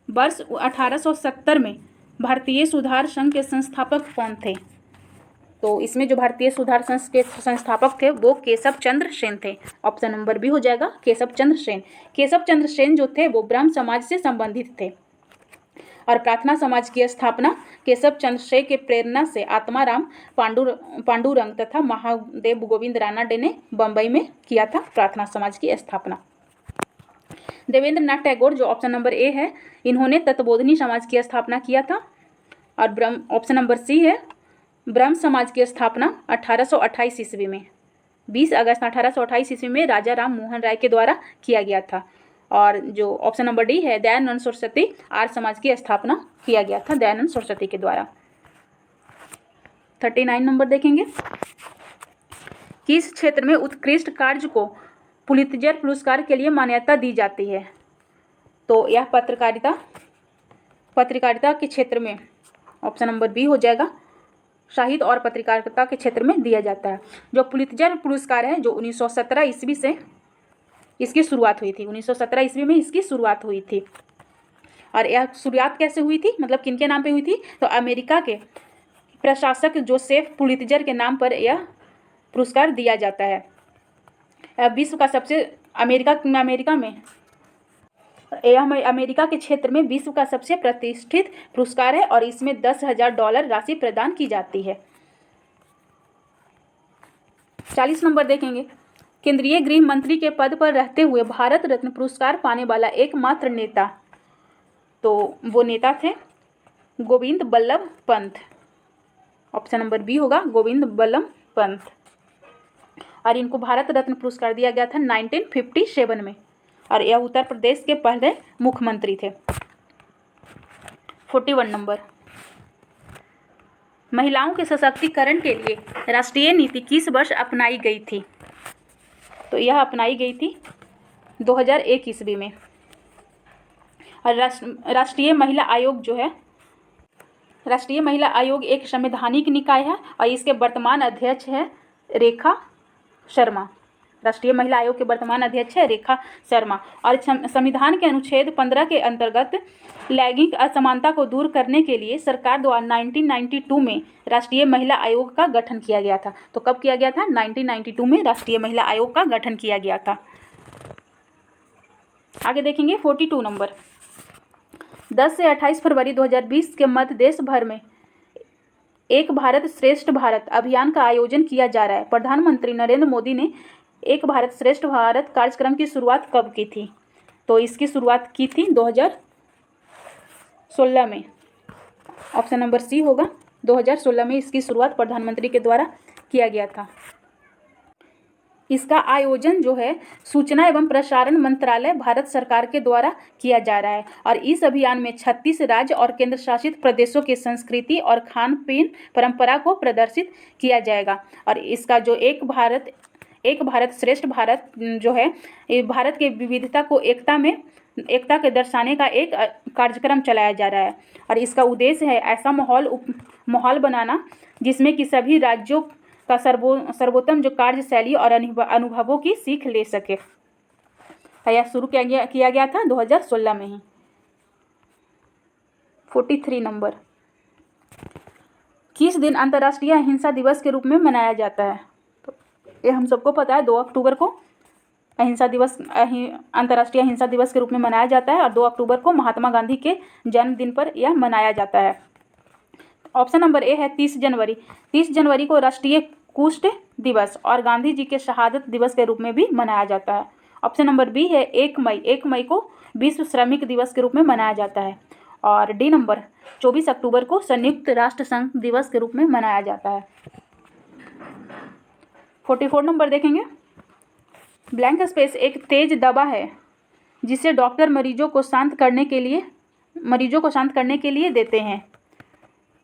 वर्ष 1870 में भारतीय सुधार संघ के संस्थापक कौन थे? तो इसमें जो भारतीय सुधार संघ के संस्थापक थे वो केशव चंद्र सेन थे। ऑप्शन नंबर बी हो जाएगा केशव चंद्र सेन। केशव चंद्र सेन जो थे वो ब्रह्म समाज से संबंधित थे और प्रार्थना समाज की स्थापना केशव चंद्र सेन के प्रेरणा से आत्माराम पांडुरंग तथा महादेव गोविंद रानडे ने बम्बई में किया था प्रार्थना समाज की स्थापना। देवेंद्र नाथ टैगोर जो ऑप्शन नंबर ए है इन्होंने तत्वबोधिनी समाज की स्थापना किया था। और ऑप्शन नंबर सी है ब्रह्म समाज की स्थापना 1828 ईस्वी में 20 अगस्त 1828 ईस्वी में राजा राम मोहन राय के द्वारा किया गया था। और जो ऑप्शन नंबर डी है दयानंद सरस्वती आर्य समाज की स्थापना किया गया था दयानंद सरस्वती के द्वारा। 39 नंबर देखेंगे। किस क्षेत्र में उत्कृष्ट कार्य को पुलित्जर पुरस्कार के लिए मान्यता दी जाती है? तो यह पत्रकारिता के क्षेत्र में ऑप्शन नंबर बी हो जाएगा साहित्य और पत्रकारिता के क्षेत्र में दिया जाता है। जो पुलित्जर पुरस्कार है जो 1917 ईस्वी से इसकी शुरुआत हुई थी। 1917 ईस्वी में इसकी शुरुआत हुई थी। और यह शुरुआत कैसे हुई थी मतलब किनके नाम पे हुई थी? तो अमेरिका के प्रशासक जोसेफ पुलित्जर के नाम पर यह पुरस्कार दिया जाता है। विश्व का सबसे अमेरिका के क्षेत्र में विश्व का सबसे प्रतिष्ठित पुरस्कार है और इसमें $10,000 राशि प्रदान की जाती है। 40 नंबर देखेंगे। केंद्रीय गृह मंत्री के पद पर रहते हुए भारत रत्न पुरस्कार पाने वाला एकमात्र नेता, तो वो नेता थे Govind Ballabh Pant. Option number B होगा गोविंद बल्लभ पंत। और इनको भारत रत्न पुरस्कार दिया गया था 1957 में और यह उत्तर प्रदेश के पहले मुख्यमंत्री थे। 41 नंबर। महिलाओं के सशक्तिकरण के लिए राष्ट्रीय नीति किस वर्ष अपनाई गई थी? तो यह अपनाई गई थी 2001 ईस्वी में। और राष्ट्रीय महिला आयोग जो है, राष्ट्रीय महिला आयोग एक संवैधानिक निकाय है और इसके वर्तमान अध्यक्ष है रेखा शर्मा। राष्ट्रीय महिला आयोग के वर्तमान अध्यक्ष है रेखा शर्मा। और संविधान के अनुच्छेद 15 के अंतर्गत लैंगिक असमानता को दूर करने के लिए सरकार द्वारा 1992 में राष्ट्रीय महिला आयोग का गठन किया गया था। तो कब किया गया था? 1992 में राष्ट्रीय महिला आयोग का गठन किया गया था। आगे देखेंगे 42 नंबर। 10 से 28 फरवरी 2020 के मध्य देश भर में एक भारत श्रेष्ठ भारत अभियान का आयोजन किया जा रहा है। प्रधानमंत्री नरेंद्र मोदी ने एक भारत श्रेष्ठ भारत कार्यक्रम की शुरुआत कब की थी? तो इसकी शुरुआत की थी 2016 में। ऑप्शन नंबर सी होगा, 2016 में इसकी शुरुआत प्रधानमंत्री के द्वारा किया गया था। इसका आयोजन जो है सूचना एवं प्रसारण मंत्रालय भारत सरकार के द्वारा किया जा रहा है और इस अभियान में 36 राज्य और केंद्र शासित प्रदेशों की संस्कृति और खान पीन परंपरा को प्रदर्शित किया जाएगा। और इसका जो एक भारत श्रेष्ठ भारत जो है, ये भारत के विविधता को एकता के दर्शाने का एक कार्यक्रम चलाया जा रहा है। और इसका उद्देश्य है ऐसा माहौल बनाना जिसमें कि सभी राज्यों का सर्वोत्तम जो कार्यशैली और अनुभवों की सीख ले सके। यह शुरू किया गया था 2016 में ही। 43 नंबर। किस दिन अंतर्राष्ट्रीय अहिंसा दिवस के रूप में मनाया जाता है? तो ये हम सबको पता है, 2 अक्टूबर को अंतर्राष्ट्रीय अहिंसा दिवस के रूप में मनाया जाता है और 2 अक्टूबर को महात्मा गांधी के जन्मदिन पर यह मनाया जाता है। ऑप्शन नंबर ए है 30 जनवरी। 30 जनवरी को राष्ट्रीय कुष्ठ दिवस और गांधी जी के शहादत दिवस के रूप में भी मनाया जाता है। ऑप्शन नंबर बी है 1 मई। 1 मई को विश्व श्रमिक दिवस के रूप में मनाया जाता है। और डी नंबर 24 अक्टूबर को संयुक्त राष्ट्र संघ दिवस के रूप में मनाया जाता है। 44 नंबर देखेंगे। ब्लैंक स्पेस एक तेज दवा है जिसे डॉक्टर मरीजों को शांत करने के लिए देते हैं।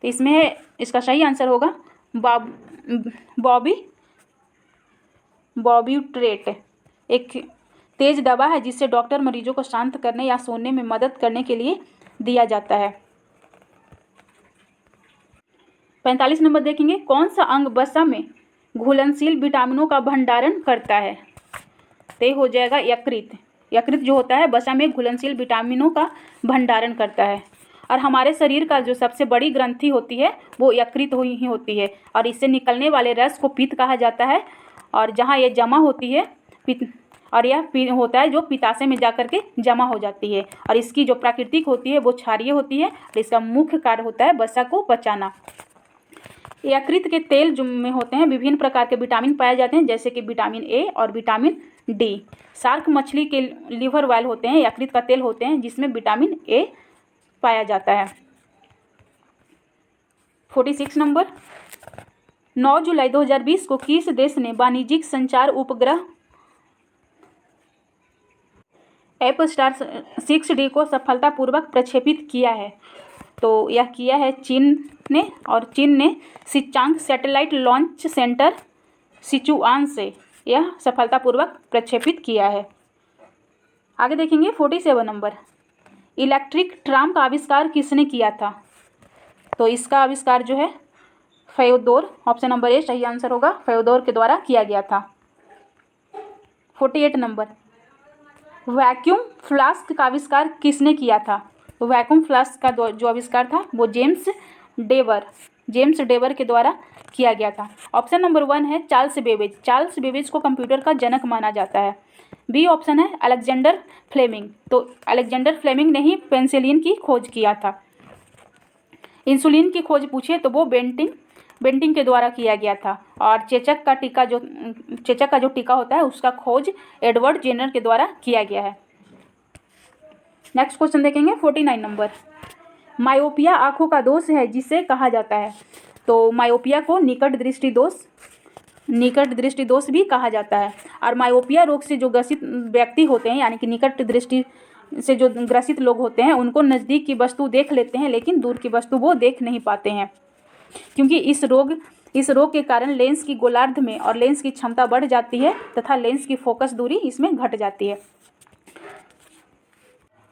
तो इसमें इसका सही आंसर होगा बॉर्बिट्रेट। एक तेज दवा है जिसे डॉक्टर मरीजों को शांत करने या सोने में मदद करने के लिए दिया जाता है। 45 नंबर देखेंगे। कौन सा अंग वसा में घुलनशील विटामिनों का भंडारण करता है? तो हो जाएगा यकृत। यकृत जो होता है वसा में घुलनशील विटामिनों का भंडारण करता है। और हमारे शरीर का जो सबसे बड़ी ग्रंथि होती है वो यकृत ही होती है और इससे निकलने वाले रस को पित्त कहा जाता है। और जहाँ ये जमा होती है और यह होता है जो पित्ताशय में जाकर के जमा हो जाती है। और इसकी जो प्राकृतिक होती है वो क्षारीय होती है और इसका मुख्य कार्य होता है वसा को पचाना। यकृत के तेल जो में होते हैं विभिन्न प्रकार के विटामिन पाए जाते हैं, जैसे कि विटामिन ए और विटामिन डी। शार्क मछली के लिवर ऑयल होते हैं, यकृत का तेल होते हैं जिसमें विटामिन ए पाया जाता है। 46 नंबर। 9 जुलाई 2020 को किस देश ने वाणिज्यिक संचार उपग्रह एपस्टार 6D को सफलतापूर्वक प्रक्षेपित किया है? तो यह किया है चीन ने। और चीन ने सिचांग सैटेलाइट लॉन्च सेंटर सिचुआन से यह सफलतापूर्वक प्रक्षेपित किया है। आगे देखेंगे 47 नंबर। इलेक्ट्रिक ट्राम का आविष्कार किसने किया था? तो इसका आविष्कार जो है फ्योदोर। ऑप्शन नंबर ए सही आंसर होगा, फ्योदोर के द्वारा किया गया था। 48 नंबर। वैक्यूम फ्लास्क का आविष्कार किसने किया था? तो वैक्यूम फ्लास्क का जो आविष्कार था वो जेम्स डेवर के द्वारा किया गया था। ऑप्शन नंबर 1 है चार्ल्स बेबेज। चार्ल्स बेबेज को कंप्यूटर का जनक माना जाता है। बी ऑप्शन है अलेक्जेंडर फ्लेमिंग। तो अलेक्जेंडर फ्लेमिंग ने ही पेनिसिलिन की खोज किया था। इंसुलिन की खोज पूछे तो वो बेंटिंग के द्वारा किया गया था। और चेचक का जो टीका होता है उसका खोज एडवर्ड जेनर के द्वारा किया गया है। नेक्स्ट क्वेश्चन देखेंगे 49 नंबर। मायोपिया आंखों का दोष है जिसे कहा जाता है? तो मायोपिया को निकट दृष्टि दोष भी कहा जाता है। और मायोपिया रोग से जो ग्रसित व्यक्ति होते हैं, यानी कि निकट दृष्टि से जो ग्रसित लोग होते हैं, उनको नज़दीक की वस्तु देख लेते हैं लेकिन दूर की वस्तु वो देख नहीं पाते हैं। क्योंकि इस रोग के कारण लेंस की गोलार्ध में और लेंस की क्षमता बढ़ जाती है तथा लेंस की फोकस दूरी इसमें घट जाती है।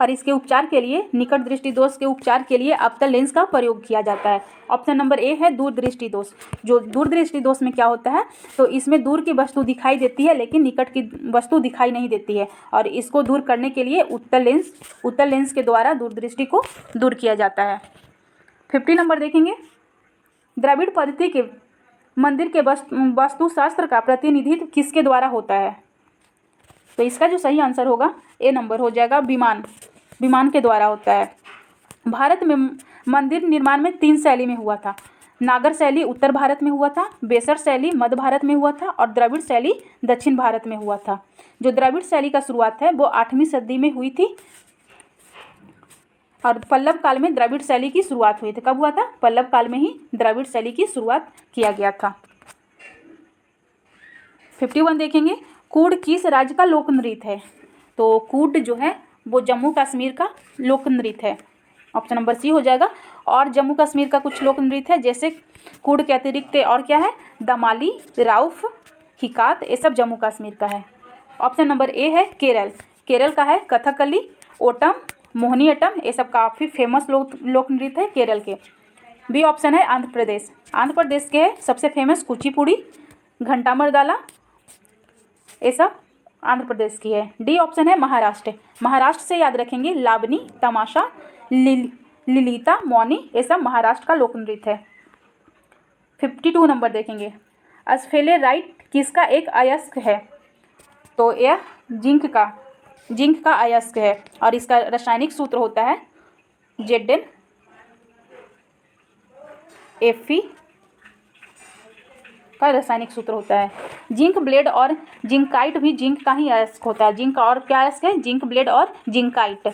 और इसके उपचार के लिए, निकट दृष्टि दोष के उपचार के लिए अवतल लेंस का प्रयोग किया जाता है। ऑप्शन नंबर ए है दूरदृष्टि दोष। जो दूरदृष्टि दोष में क्या होता है, तो इसमें दूर की वस्तु दिखाई देती है लेकिन निकट की वस्तु दिखाई नहीं देती है, और इसको दूर करने के लिए उत्तल लेंस के द्वारा दूरदृष्टि को दूर किया जाता है। 50 नंबर देखेंगे, द्रविड़ पद्धति के मंदिर के वास्तुशास्त्र का प्रतिनिधित्व किसके द्वारा होता है? तो इसका जो सही आंसर होगा ए नंबर हो जाएगा, विमान के द्वारा होता है। भारत में मंदिर निर्माण में 3 शैली में हुआ था। नागर शैली उत्तर भारत में हुआ था, बेसर शैली मध्य भारत में हुआ था और द्रविड़ शैली दक्षिण भारत में हुआ था। जो द्रविड़ शैली का शुरुआत है वो 8वीं सदी में हुई थी और पल्लव काल में द्रविड़ शैली की शुरुआत हुई थी। कब हुआ था? पल्लव काल में ही द्रविड़ शैली की शुरुआत किया गया था। 51 देखेंगे, कूड किस राज्य का लोक नृत्य है? तो कूड जो है वो जम्मू कश्मीर का लोक नृत्य है। ऑप्शन नंबर सी हो जाएगा। और जम्मू कश्मीर का कुछ लोक नृत्य है, जैसे कूड के अतिरिक्त और क्या है, दमाली, राउफ, हिकात, ये सब जम्मू कश्मीर का है। ऑप्शन नंबर ए है केरल का है कथकली, ओटम, मोहिनी अट्टम, ये सब काफ़ी फेमस लोक नृत्य है केरल के। बी ऑप्शन है आंध्र प्रदेश के सबसे फेमस कुचिपुड़ी, घंटा मर्दाला, ये सब आंध्र प्रदेश की है। डी ऑप्शन है महाराष्ट्र से याद रखेंगे लावनी, तमाशा, लिलिता, मौनी, ये सब महाराष्ट्र का लोक नृत्य है। 52 नंबर देखेंगे, स्फेलेराइट किसका एक अयस्क है? तो यह जिंक का अयस्क है और इसका रासायनिक सूत्र होता है Zn Fe का रासायनिक सूत्र होता है। जिंक ब्लेड और जिंकाइट भी जिंक का ही अयस्क होता है। जिंक और क्या अयस्क है? जिंक ब्लेड और जिंकाइट।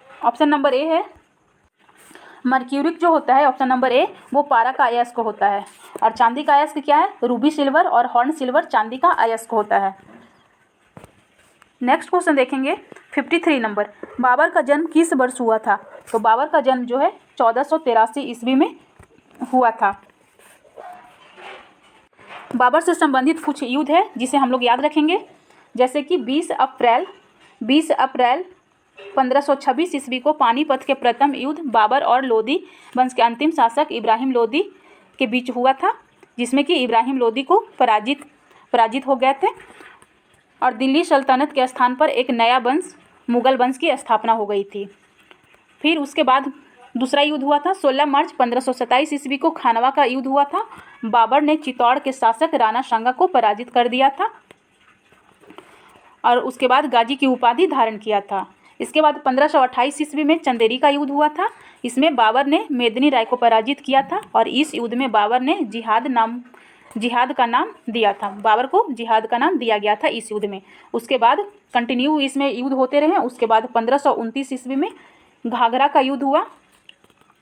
ऑप्शन नंबर ए है मर्क्यूरिक जो होता है, ऑप्शन नंबर ए, वो पारा का अयस्क होता है। और चांदी का अयस्क क्या है? रूबी सिल्वर और हॉर्न सिल्वर चांदी का अयस्क होता है। नेक्स्ट क्वेश्चन देखेंगे 53 नंबर, बाबर का जन्म किस वर्ष हुआ था? तो बाबर का जन्म जो है 1483 ईस्वी में हुआ था। बाबर से संबंधित कुछ युद्ध है जिसे हम लोग याद रखेंगे, जैसे कि 20 अप्रैल 1526 ईस्वी को पानीपत के प्रथम युद्ध बाबर और लोदी वंश के अंतिम शासक इब्राहिम लोदी के बीच हुआ था, जिसमें कि इब्राहिम लोदी को पराजित हो गए थे और दिल्ली सल्तनत के स्थान पर एक नया वंश मुगल वंश की स्थापना हो गई थी। फिर उसके बाद दूसरा युद्ध हुआ था 16 मार्च 1527 ईस्वी को खानवा का युद्ध हुआ था। बाबर ने चित्तौड़ के शासक राणा सांगा को पराजित कर दिया था और उसके बाद गाजी की उपाधि धारण किया था। इसके बाद 1528 ईस्वी में चंदेरी का युद्ध हुआ था। इसमें बाबर ने मेदिनी राय को पराजित किया था और इस युद्ध में बाबर ने जिहाद का नाम दिया था। बाबर को जिहाद का नाम दिया गया था इस युद्ध में। उसके बाद कंटिन्यू इसमें युद्ध होते रहे। उसके बाद 1529 ईस्वी में घाघरा का युद्ध हुआ,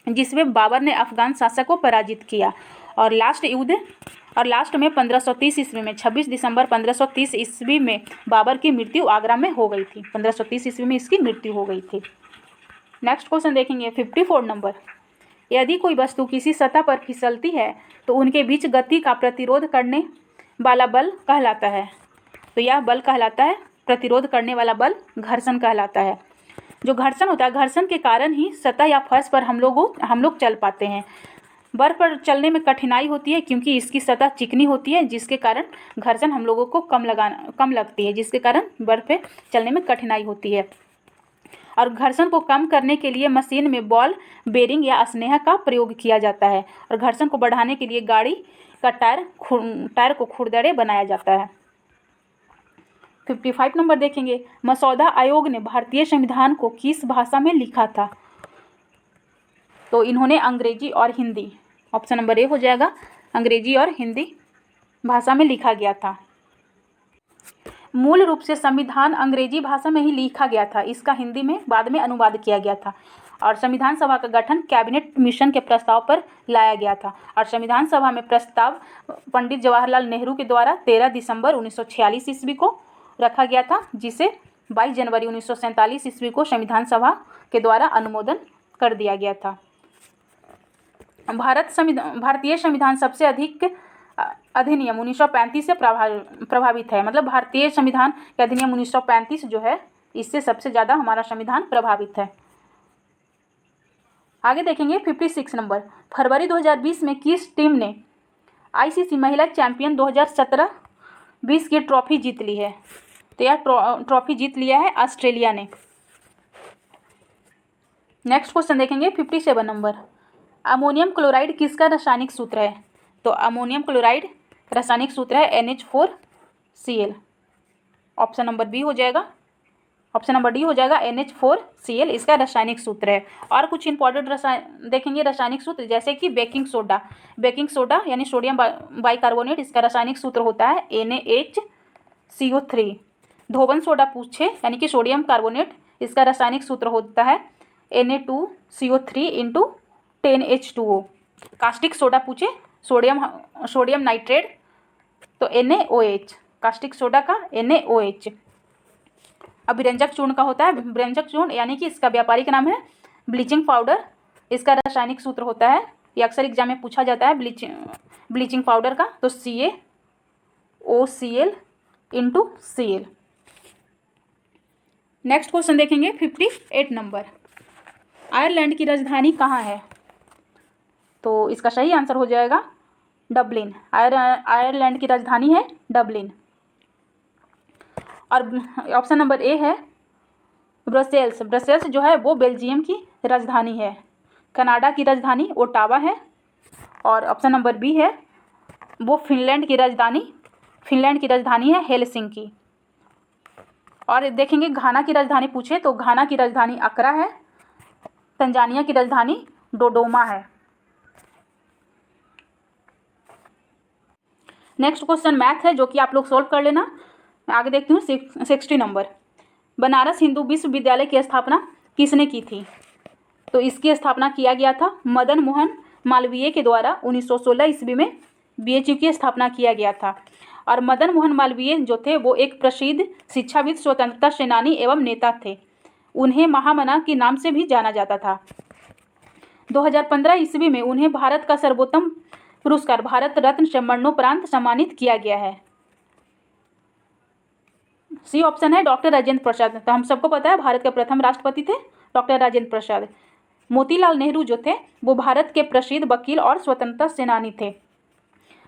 जिसमें बाबर ने अफगान शासक को पराजित किया और लास्ट में 1530 ईस्वी में 26 दिसंबर 1530 ईस्वी में बाबर की मृत्यु आगरा में हो गई थी। 1530 ईस्वी में इसकी मृत्यु हो गई थी। नेक्स्ट क्वेश्चन देखेंगे 54 नंबर, यदि कोई वस्तु किसी सतह पर फिसलती है तो उनके बीच गति का प्रतिरोध करने वाला बल कहलाता है। तो यह बल कहलाता है, प्रतिरोध करने वाला बल घर्षण कहलाता है। जो घर्षण होता है, घर्षण के कारण ही सतह या फर्श पर हम लोग चल पाते हैं। बर्फ पर चलने में कठिनाई होती है क्योंकि इसकी सतह चिकनी होती है, जिसके कारण घर्षण हम लोगों को कम लगती है, जिसके कारण बर्फ पे चलने में कठिनाई होती है। और घर्षण को कम करने के लिए मशीन में बॉल बेरिंग या स्नेहा का प्रयोग किया जाता है और घर्षण को बढ़ाने के लिए गाड़ी का टायर को खुरदरे बनाया जाता है। 55 नंबर देखेंगे, मसौदा आयोग ने भारतीय संविधान को किस भाषा में लिखा था? तो इन्होंने अंग्रेजी और हिंदी, ऑप्शन नंबर ए हो जाएगा, अंग्रेजी और हिंदी भाषा में लिखा गया था। मूल रूप से संविधान अंग्रेजी भाषा में ही लिखा गया था, इसका हिंदी में बाद में अनुवाद किया गया था। और संविधान सभा का गठन कैबिनेट मिशन के प्रस्ताव पर लाया गया था और संविधान सभा में प्रस्ताव पंडित जवाहरलाल नेहरू के द्वारा 13 दिसंबर 1946 ईस्वी को रखा गया था, जिसे 22 जनवरी 1947 ईस्वी को संविधान सभा के द्वारा अनुमोदन कर दिया गया था। भारतीय संविधान सबसे अधिक अधिनियम 1935 से प्रभावित है। मतलब भारतीय संविधान के अधिनियम 1935 जो है इससे सबसे ज़्यादा हमारा संविधान प्रभावित है। आगे देखेंगे 56 नंबर, फरवरी 2020 में किस टीम ने आईसीसी महिला चैंपियन 2017-20 की ट्रॉफी जीत ली है? तो यह ट्रॉफी जीत लिया है ऑस्ट्रेलिया ने। नेक्स्ट क्वेश्चन देखेंगे 57 नंबर, अमोनियम क्लोराइड किसका रासायनिक सूत्र है? तो अमोनियम क्लोराइड रासायनिक सूत्र है NH4Cl। ऑप्शन नंबर बी हो जाएगा, ऑप्शन नंबर डी हो जाएगा NH4Cl इसका रासायनिक सूत्र है। और कुछ इंपॉर्टेंट देखेंगे रासायनिक सूत्र, जैसे कि बेकिंग सोडा यानी सोडियम बाइकार्बोनेट, इसका रासायनिक सूत्र होता है NaHCO3। धोबन सोडा पूछे यानी कि सोडियम कार्बोनेट, इसका रासायनिक सूत्र होता है Na2CO3 × 10H2O। कास्टिक सोडा पूछे सोडियम नाइट्रेट तो NaOH, कास्टिक सोडा का NaOH। अब व्यंजक चूर्ण का होता है व्यंजक चूर्ण यानी कि इसका व्यापारिक नाम है ब्लीचिंग पाउडर, इसका रासायनिक सूत्र होता है, ये अक्सर एग्जाम में पूछा जाता है ब्लीचिंग पाउडर का, तो CaOCl × Cl। नेक्स्ट क्वेश्चन देखेंगे 58 नंबर, आयरलैंड की राजधानी कहाँ है? तो इसका सही आंसर हो जाएगा डबलिन। आयरलैंड की राजधानी है डबलिन। और ऑप्शन नंबर ए है ब्रसेल्स जो है वो बेल्जियम की राजधानी है। कनाडा की राजधानी ओटावा है। और ऑप्शन नंबर बी है वो फिनलैंड की राजधानी है हेलसिंकी। और देखेंगे घाना की राजधानी पूछे तो घाना की राजधानी अकरा है। तंजानिया की राजधानी डोडोमा है। नेक्स्ट क्वेश्चन मैथ है जो कि आप लोग सोल्व कर लेना। मैं आगे देखती हूँ 60 नंबर, बनारस हिंदू विश्वविद्यालय की स्थापना किसने की थी? तो इसकी स्थापना किया गया था मदन मोहन मालवीय के द्वारा 1916 ईस्वी में BHU की स्थापना किया गया था। और मदन मोहन मालवीय जो थे वो एक प्रसिद्ध शिक्षाविद, स्वतंत्रता सेनानी एवं नेता थे। उन्हें महामना के नाम से भी जाना जाता था। 2015 ईस्वी में उन्हें भारत का सर्वोत्तम पुरस्कार भारत रत्न से मरणोपरांत सम्मानित किया गया है। सी ऑप्शन है डॉक्टर राजेंद्र प्रसाद। तो हम सबको पता है भारत के प्रथम राष्ट्रपति थे डॉक्टर राजेंद्र प्रसाद। मोतीलाल नेहरू जो थे वो भारत के प्रसिद्ध वकील और स्वतंत्रता सेनानी थे।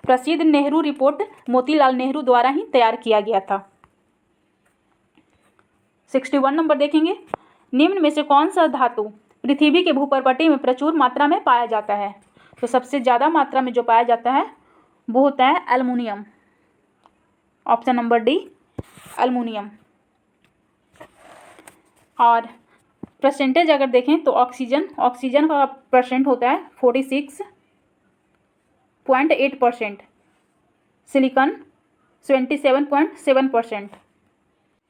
प्रसिद्ध नेहरू रिपोर्ट मोतीलाल नेहरू द्वारा ही तैयार किया गया था। 61 नंबर देखेंगे, निम्न में से कौन सा धातु पृथ्वी के भूपर्पटी में प्रचुर मात्रा में पाया जाता है? तो सबसे ज़्यादा मात्रा में जो पाया जाता है वो होता है aluminium. Option number D aluminium. और परसेंटेज अगर देखें तो ऑक्सीजन का परसेंट होता है 46.8%, सिलिकॉन 27.7%।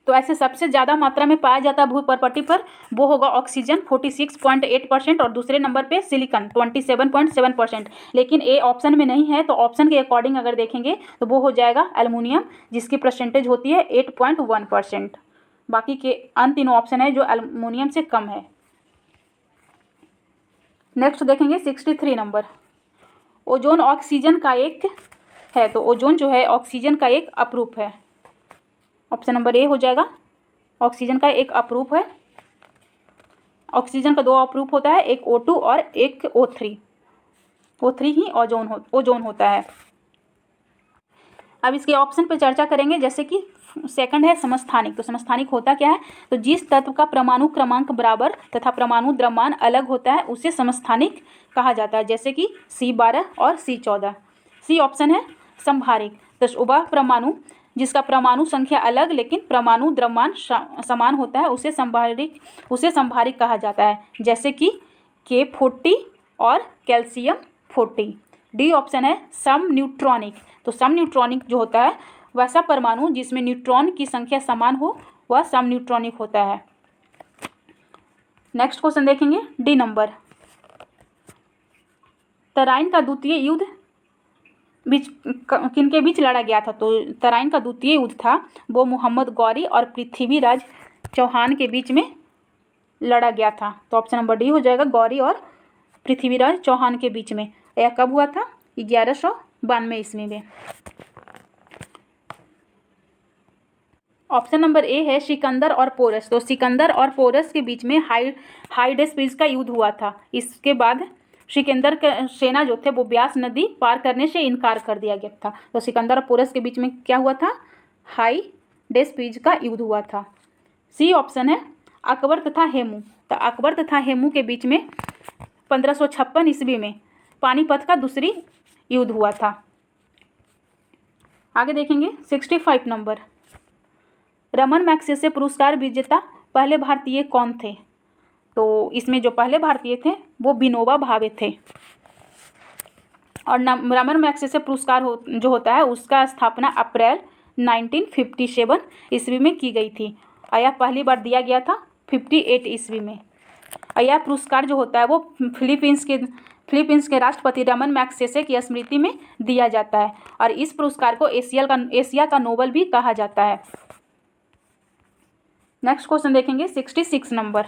तो ऐसे सबसे ज़्यादा मात्रा में पाया जाता है भूपर्पटी पर वो होगा ऑक्सीजन 46.8% और दूसरे नंबर पे सिलिकॉन 27.7%। लेकिन ए ऑप्शन में नहीं है, तो ऑप्शन के अकॉर्डिंग अगर देखेंगे तो वो हो जाएगा एल्युमिनियम, जिसकी परसेंटेज होती है 8.1%। बाकी के अन्य तीनों ऑप्शन है जो एल्युमिनियम से कम है। नेक्स्ट देखेंगे 63 नंबर, ओजोन ऑक्सीजन का एक है। तो ओजोन जो है ऑक्सीजन का एक अपरूप है। ऑप्शन नंबर ए हो जाएगा, ऑक्सीजन का एक अपरूप है। ऑक्सीजन का दो अपरूप होता है, एक O2 और एक O3। O3 ही ओजोन होता है। अब इसके ऑप्शन पे चर्चा करेंगे, जैसे कि सेकंड है समस्थानिक। तो समस्थानिक होता क्या है? तो जिस तत्व का परमाणु क्रमांक बराबर तथा परमाणु द्रव्यमान अलग होता है उसे समस्थानिक कहा जाता है, जैसे कि C12 और C14। सी ऑप्शन है संभारिक। तो वह परमाणु जिसका परमाणु संख्या अलग लेकिन परमाणु द्रव्यमान समान होता है उसे संभारिक कहा जाता है, जैसे कि K40 और कैल्शियम 40। डी ऑप्शन है सम न्यूट्रॉनिक। तो सम न्यूट्रॉनिक जो होता है वैसा परमाणु जिसमें न्यूट्रॉन की संख्या समान हो वह सम न्यूट्रॉनिक होता है। नेक्स्ट क्वेश्चन देखेंगे डी नंबर, तराइन का द्वितीय युद्ध किनके बीच लड़ा गया था? तो तराइन का द्वितीय युद्ध था वो मोहम्मद गौरी और पृथ्वीराज चौहान के बीच में लड़ा गया था। तो ऑप्शन नंबर डी हो जाएगा, गौरी और पृथ्वीराज चौहान के बीच में। यह कब हुआ था? 1192 ईस्वी में। ऑप्शन नंबर ए है सिकंदर और पोरस। तो सिकंदर और पोरस के बीच में हाइडेस्पिस का युद्ध हुआ था। इसके बाद सिकंदर का सेना जो थे वो ब्यास नदी पार करने से इनकार कर दिया गया था। तो सिकंदर और पोरस के बीच में क्या हुआ था? हाइडेस्पिस का युद्ध हुआ था। सी ऑप्शन है अकबर तथा हेमू। तो अकबर तथा हेमू के बीच में 1556 ईस्वी में पानीपत का दूसरी युद्ध हुआ था। आगे देखेंगे 65 नंबर, रमन मैग्सेसे पुरस्कार विजेता पहले भारतीय कौन थे? तो इसमें जो पहले भारतीय थे वो विनोबा भावे थे। और रमन मैग्सेसे पुरस्कार जो होता है उसका स्थापना अप्रैल 1957 ईस्वी में की गई थी। और यह पहली बार दिया गया था 58 ईस्वी में। और यह पुरस्कार जो होता है वो फिलीपींस के राष्ट्रपति रमन मैग्सेसे की स्मृति में दिया जाता है। और इस पुरस्कार को एशिया का नोबेल भी कहा जाता है। नेक्स्ट क्वेश्चन देखेंगे 66 नंबर,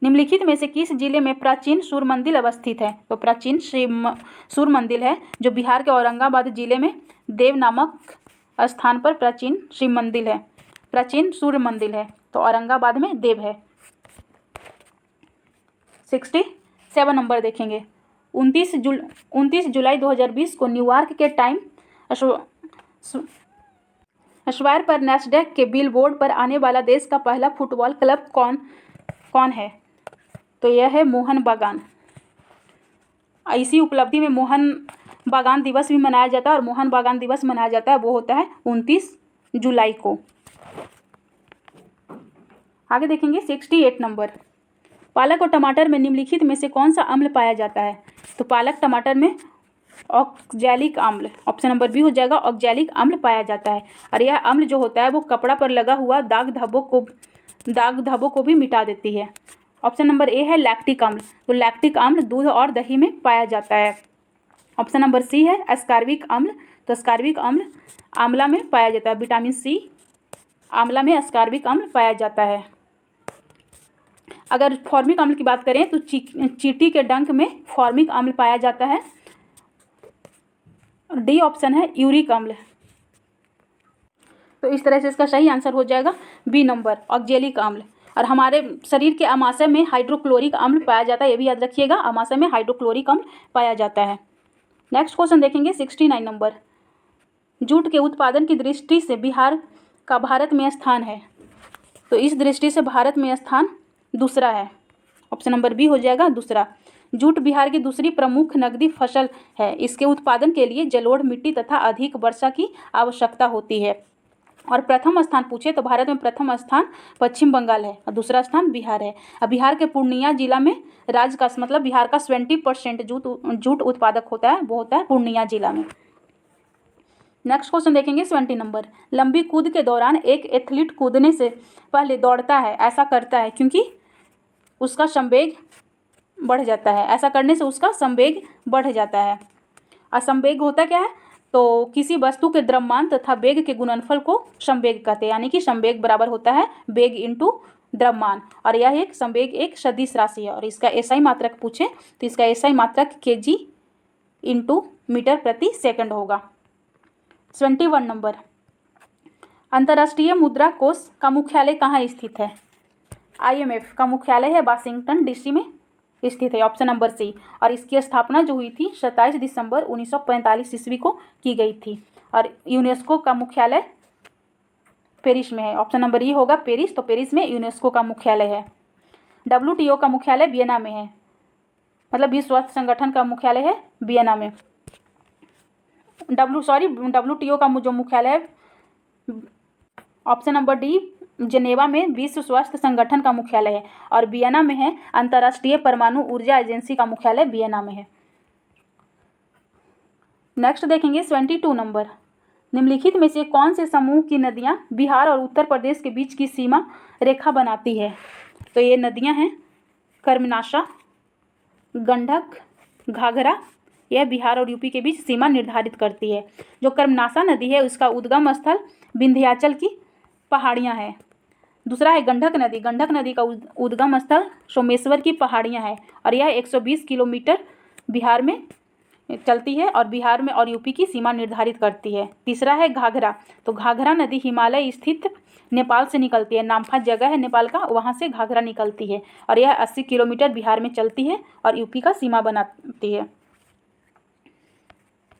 निम्नलिखित में से किस जिले में प्राचीन सूर्य मंदिर अवस्थित है? तो प्राचीन सूर्य मंदिर है जो बिहार के औरंगाबाद जिले में देव नामक स्थान पर प्राचीन शिव मंदिर है, प्राचीन सूर्य मंदिर है। तो औरंगाबाद में देव है। 67 नंबर देखेंगे, 29 जुलाई 2020 को न्यूयॉर्क के टाइम स्क्वायर पर नैस्डैक के बिलबोर्ड पर आने वाला देश का पहला फुटबॉल क्लब कौन है? तो यह है मोहन बागान। इसी उपलब्धि में मोहन बागान दिवस भी मनाया जाता है। और मोहन बागान दिवस मनाया जाता है वो होता है 29 जुलाई को। आगे देखेंगे 68 नंबर, पालक और टमाटर में निम्नलिखित में से कौन सा अम्ल पाया जाता है? तो पालक टमाटर में ऑक्जैलिक अम्ल, ऑप्शन नंबर बी हो जाएगा, ऑक्जैलिक अम्ल पाया जाता है। और यह अम्ल जो होता है वो कपड़ा पर लगा हुआ दाग धब्बों को भी मिटा देती है। ऑप्शन नंबर ए है लैक्टिक अम्ल। तो लैक्टिक अम्ल दूध और दही में पाया जाता है। ऑप्शन नंबर सी है एस्कॉर्बिक अम्ल। तो एस्कॉर्बिक अम्ल आंवला में पाया जाता है। विटामिन सी आंवला में एस्कॉर्बिक अम्ल पाया जाता है। अगर फॉर्मिक अम्ल की बात करें तो चींटी के डंक में फॉर्मिक अम्ल पाया जाता है। डी ऑप्शन है यूरिक अम्ल। तो इस तरह से इसका सही आंसर हो जाएगा बी नंबर ऑक्जेलिक अम्ल। और हमारे शरीर के अमाशय में हाइड्रोक्लोरिक अम्ल पाया जाता है, ये भी याद रखिएगा, अमाशय में हाइड्रोक्लोरिक अम्ल पाया जाता है। नेक्स्ट क्वेश्चन देखेंगे 69 नंबर, जूट के उत्पादन की दृष्टि से बिहार का भारत में स्थान है? तो इस दृष्टि से भारत में स्थान दूसरा है। ऑप्शन नंबर बी हो जाएगा दूसरा। जूट बिहार की दूसरी प्रमुख नकदी फसल है। इसके उत्पादन के लिए जलोढ़ मिट्टी तथा अधिक वर्षा की आवश्यकता होती है। और प्रथम स्थान पूछे तो भारत में प्रथम स्थान पश्चिम बंगाल है और दूसरा स्थान बिहार है। अब बिहार के पूर्णिया जिला में राज्य का मतलब बिहार का 20% जूट उत्पादक होता है, वो होता है पूर्णिया जिला में। नेक्स्ट क्वेश्चन देखेंगे 70 नंबर, लंबी कूद के दौरान एक एथलीट कूदने से पहले दौड़ता है, ऐसा करता है क्योंकि उसका संवेग बढ़ जाता है। ऐसा करने से उसका संवेग बढ़ जाता है। असंवेग होता क्या है? तो किसी वस्तु के द्रव्यमान तथा वेग के गुणनफल को संवेग कहते हैं। यानी कि संवेग बराबर होता है वेग इंटू द्रव्यमान। और यह एक संवेग एक सदिश राशि है। और इसका एसआई मात्रक पूछे तो इसका एसआई मात्रक केजी इंटू मीटर प्रति सेकंड होगा। 71 नंबर, अंतर्राष्ट्रीय मुद्रा कोष का मुख्यालय कहाँ स्थित है? IMF का मुख्यालय है वाशिंगटन डीसी में स्थित है। Option number C. और इसकी स्थापना जो हुई थी 27 दिसंबर 1945 ईस्वी को की गई थी। और यूनेस्को का मुख्यालय पेरिस में है। ऑप्शन नंबर ई होगा पेरिस। तो पेरिस में यूनेस्को का मुख्यालय है। WTO का मुख्यालय वियना में है, मतलब विश्व स्वास्थ्य संगठन का मुख्यालय है वियना में। WTO का जो मुख्यालय है ऑप्शन नंबर डी जेनेवा में विश्व स्वास्थ्य संगठन का मुख्यालय है। और वियना में है अंतर्राष्ट्रीय परमाणु ऊर्जा एजेंसी का मुख्यालय वियना में है। नेक्स्ट देखेंगे 72 नंबर, निम्नलिखित में से कौन से समूह की नदियां बिहार और उत्तर प्रदेश के बीच की सीमा रेखा बनाती है? तो ये नदियां हैं कर्मनाशा, गंडक, घाघरा। यह बिहार और यूपी के बीच सीमा निर्धारित करती है। जो कर्मनाशा नदी है उसका उद्गम स्थल विंध्याचल की पहाड़ियाँ हैं। दूसरा है गंडक नदी। गंडक नदी का उद्गम स्थल सोमेश्वर की पहाड़ियाँ हैं। और यह 120 किलोमीटर बिहार में चलती है और बिहार में और यूपी की सीमा निर्धारित करती है। तीसरा है घाघरा, तो घाघरा नदी हिमालय स्थित नेपाल से निकलती है। नामफा जगह है नेपाल का, वहाँ से घाघरा निकलती है और यह 80 किलोमीटर बिहार में चलती है और यूपी का सीमा बनाती है।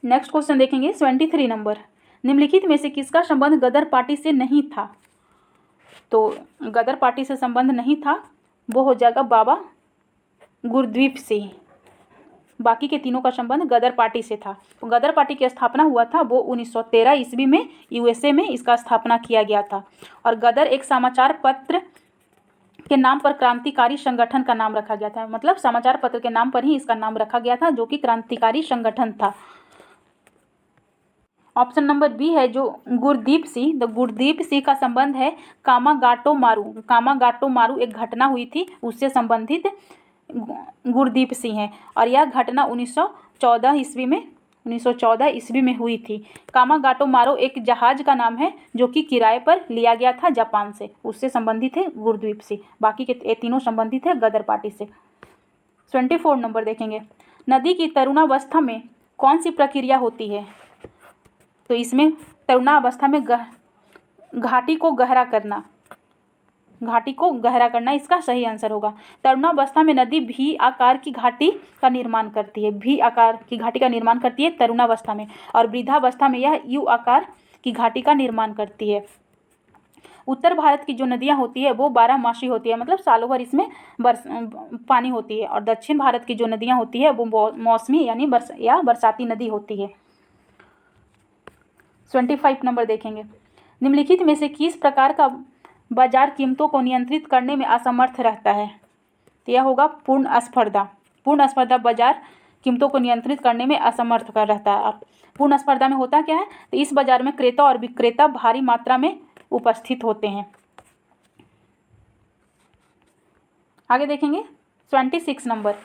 नेक्स्ट क्वेश्चन देखेंगे 73 नंबर। निम्नलिखित में से किसका संबंध गदर पार्टी से नहीं था? तो गदर पार्टी से संबंध नहीं था, वो हो जाएगा बाबा गुरदीप सिंह। बाकी के तीनों का संबंध गदर पार्टी से था। तो गदर पार्टी की स्थापना हुआ था वो 1913 ईस्वी में यूएसए में इसका स्थापना किया गया था। और गदर एक समाचार पत्र के नाम पर क्रांतिकारी संगठन का नाम रखा गया था, मतलब समाचार पत्र के नाम पर ही इसका नाम रखा गया था, जो कि क्रांतिकारी संगठन था। ऑप्शन नंबर बी है जो गुरदीप सिंह, तो गुरदीप सिंह का संबंध है कामागाटो मारू। कामागाटो मारू एक घटना हुई थी, उससे संबंधित गुरदीप सिंह है और यह घटना 1914 ईस्वी में हुई थी। कामागाटो मारू एक जहाज का नाम है जो कि किराए पर लिया गया था जापान से, उससे संबंधित है गुरदीप सिंह। बाकी के ये तीनों संबंधित है गदर पार्टी से। 24 नंबर देखेंगे। नदी की तरुणावस्था में कौन सी प्रक्रिया होती है? तो इसमें तरुणावस्था में घाटी को गहरा करना, घाटी को गहरा करना इसका सही आंसर होगा। तरुणावस्था में नदी भी आकार की घाटी का निर्माण करती है, भी आकार की घाटी का निर्माण करती है तरुणावस्था में, और वृद्धावस्था में यह यू आकार की घाटी का निर्माण करती है। उत्तर भारत की जो नदियाँ होती है वो 12मासी होती है, मतलब सालों भर इसमें पानी होती है, और दक्षिण भारत की जो नदियाँ होती है वो मौसमी यानी बरसाती नदी होती है। 25 नंबर देखेंगे। निम्नलिखित में से किस प्रकार का बाजार कीमतों को नियंत्रित करने में असमर्थ रहता है? तो यह होगा पूर्ण स्पर्धा। पूर्ण स्पर्धा बाजार कीमतों को नियंत्रित करने में असमर्थ कर रहता है। पूर्ण स्पर्धा में होता क्या है? तो इस बाजार में क्रेता और विक्रेता भारी मात्रा में उपस्थित होते हैं। आगे देखेंगे 26 नंबर।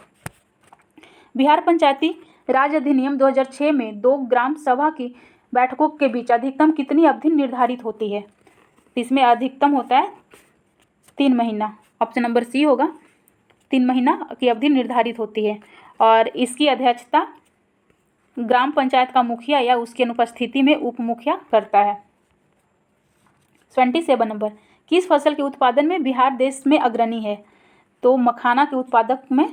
बिहार पंचायती राज अधिनियम 2006 में 2 ग्राम सभा की बैठकों के बीच अधिकतम कितनी अवधि निर्धारित होती है? इसमें अधिकतम होता है 3 महीना। ऑप्शन नंबर सी होगा, 3 महीना की अवधि निर्धारित होती है और इसकी अध्यक्षता ग्राम पंचायत का मुखिया या उसकी अनुपस्थिति में उप मुखिया करता है। 27 नंबर। किस फसल के उत्पादन में बिहार देश में अग्रणी है? तो मखाना के उत्पादक में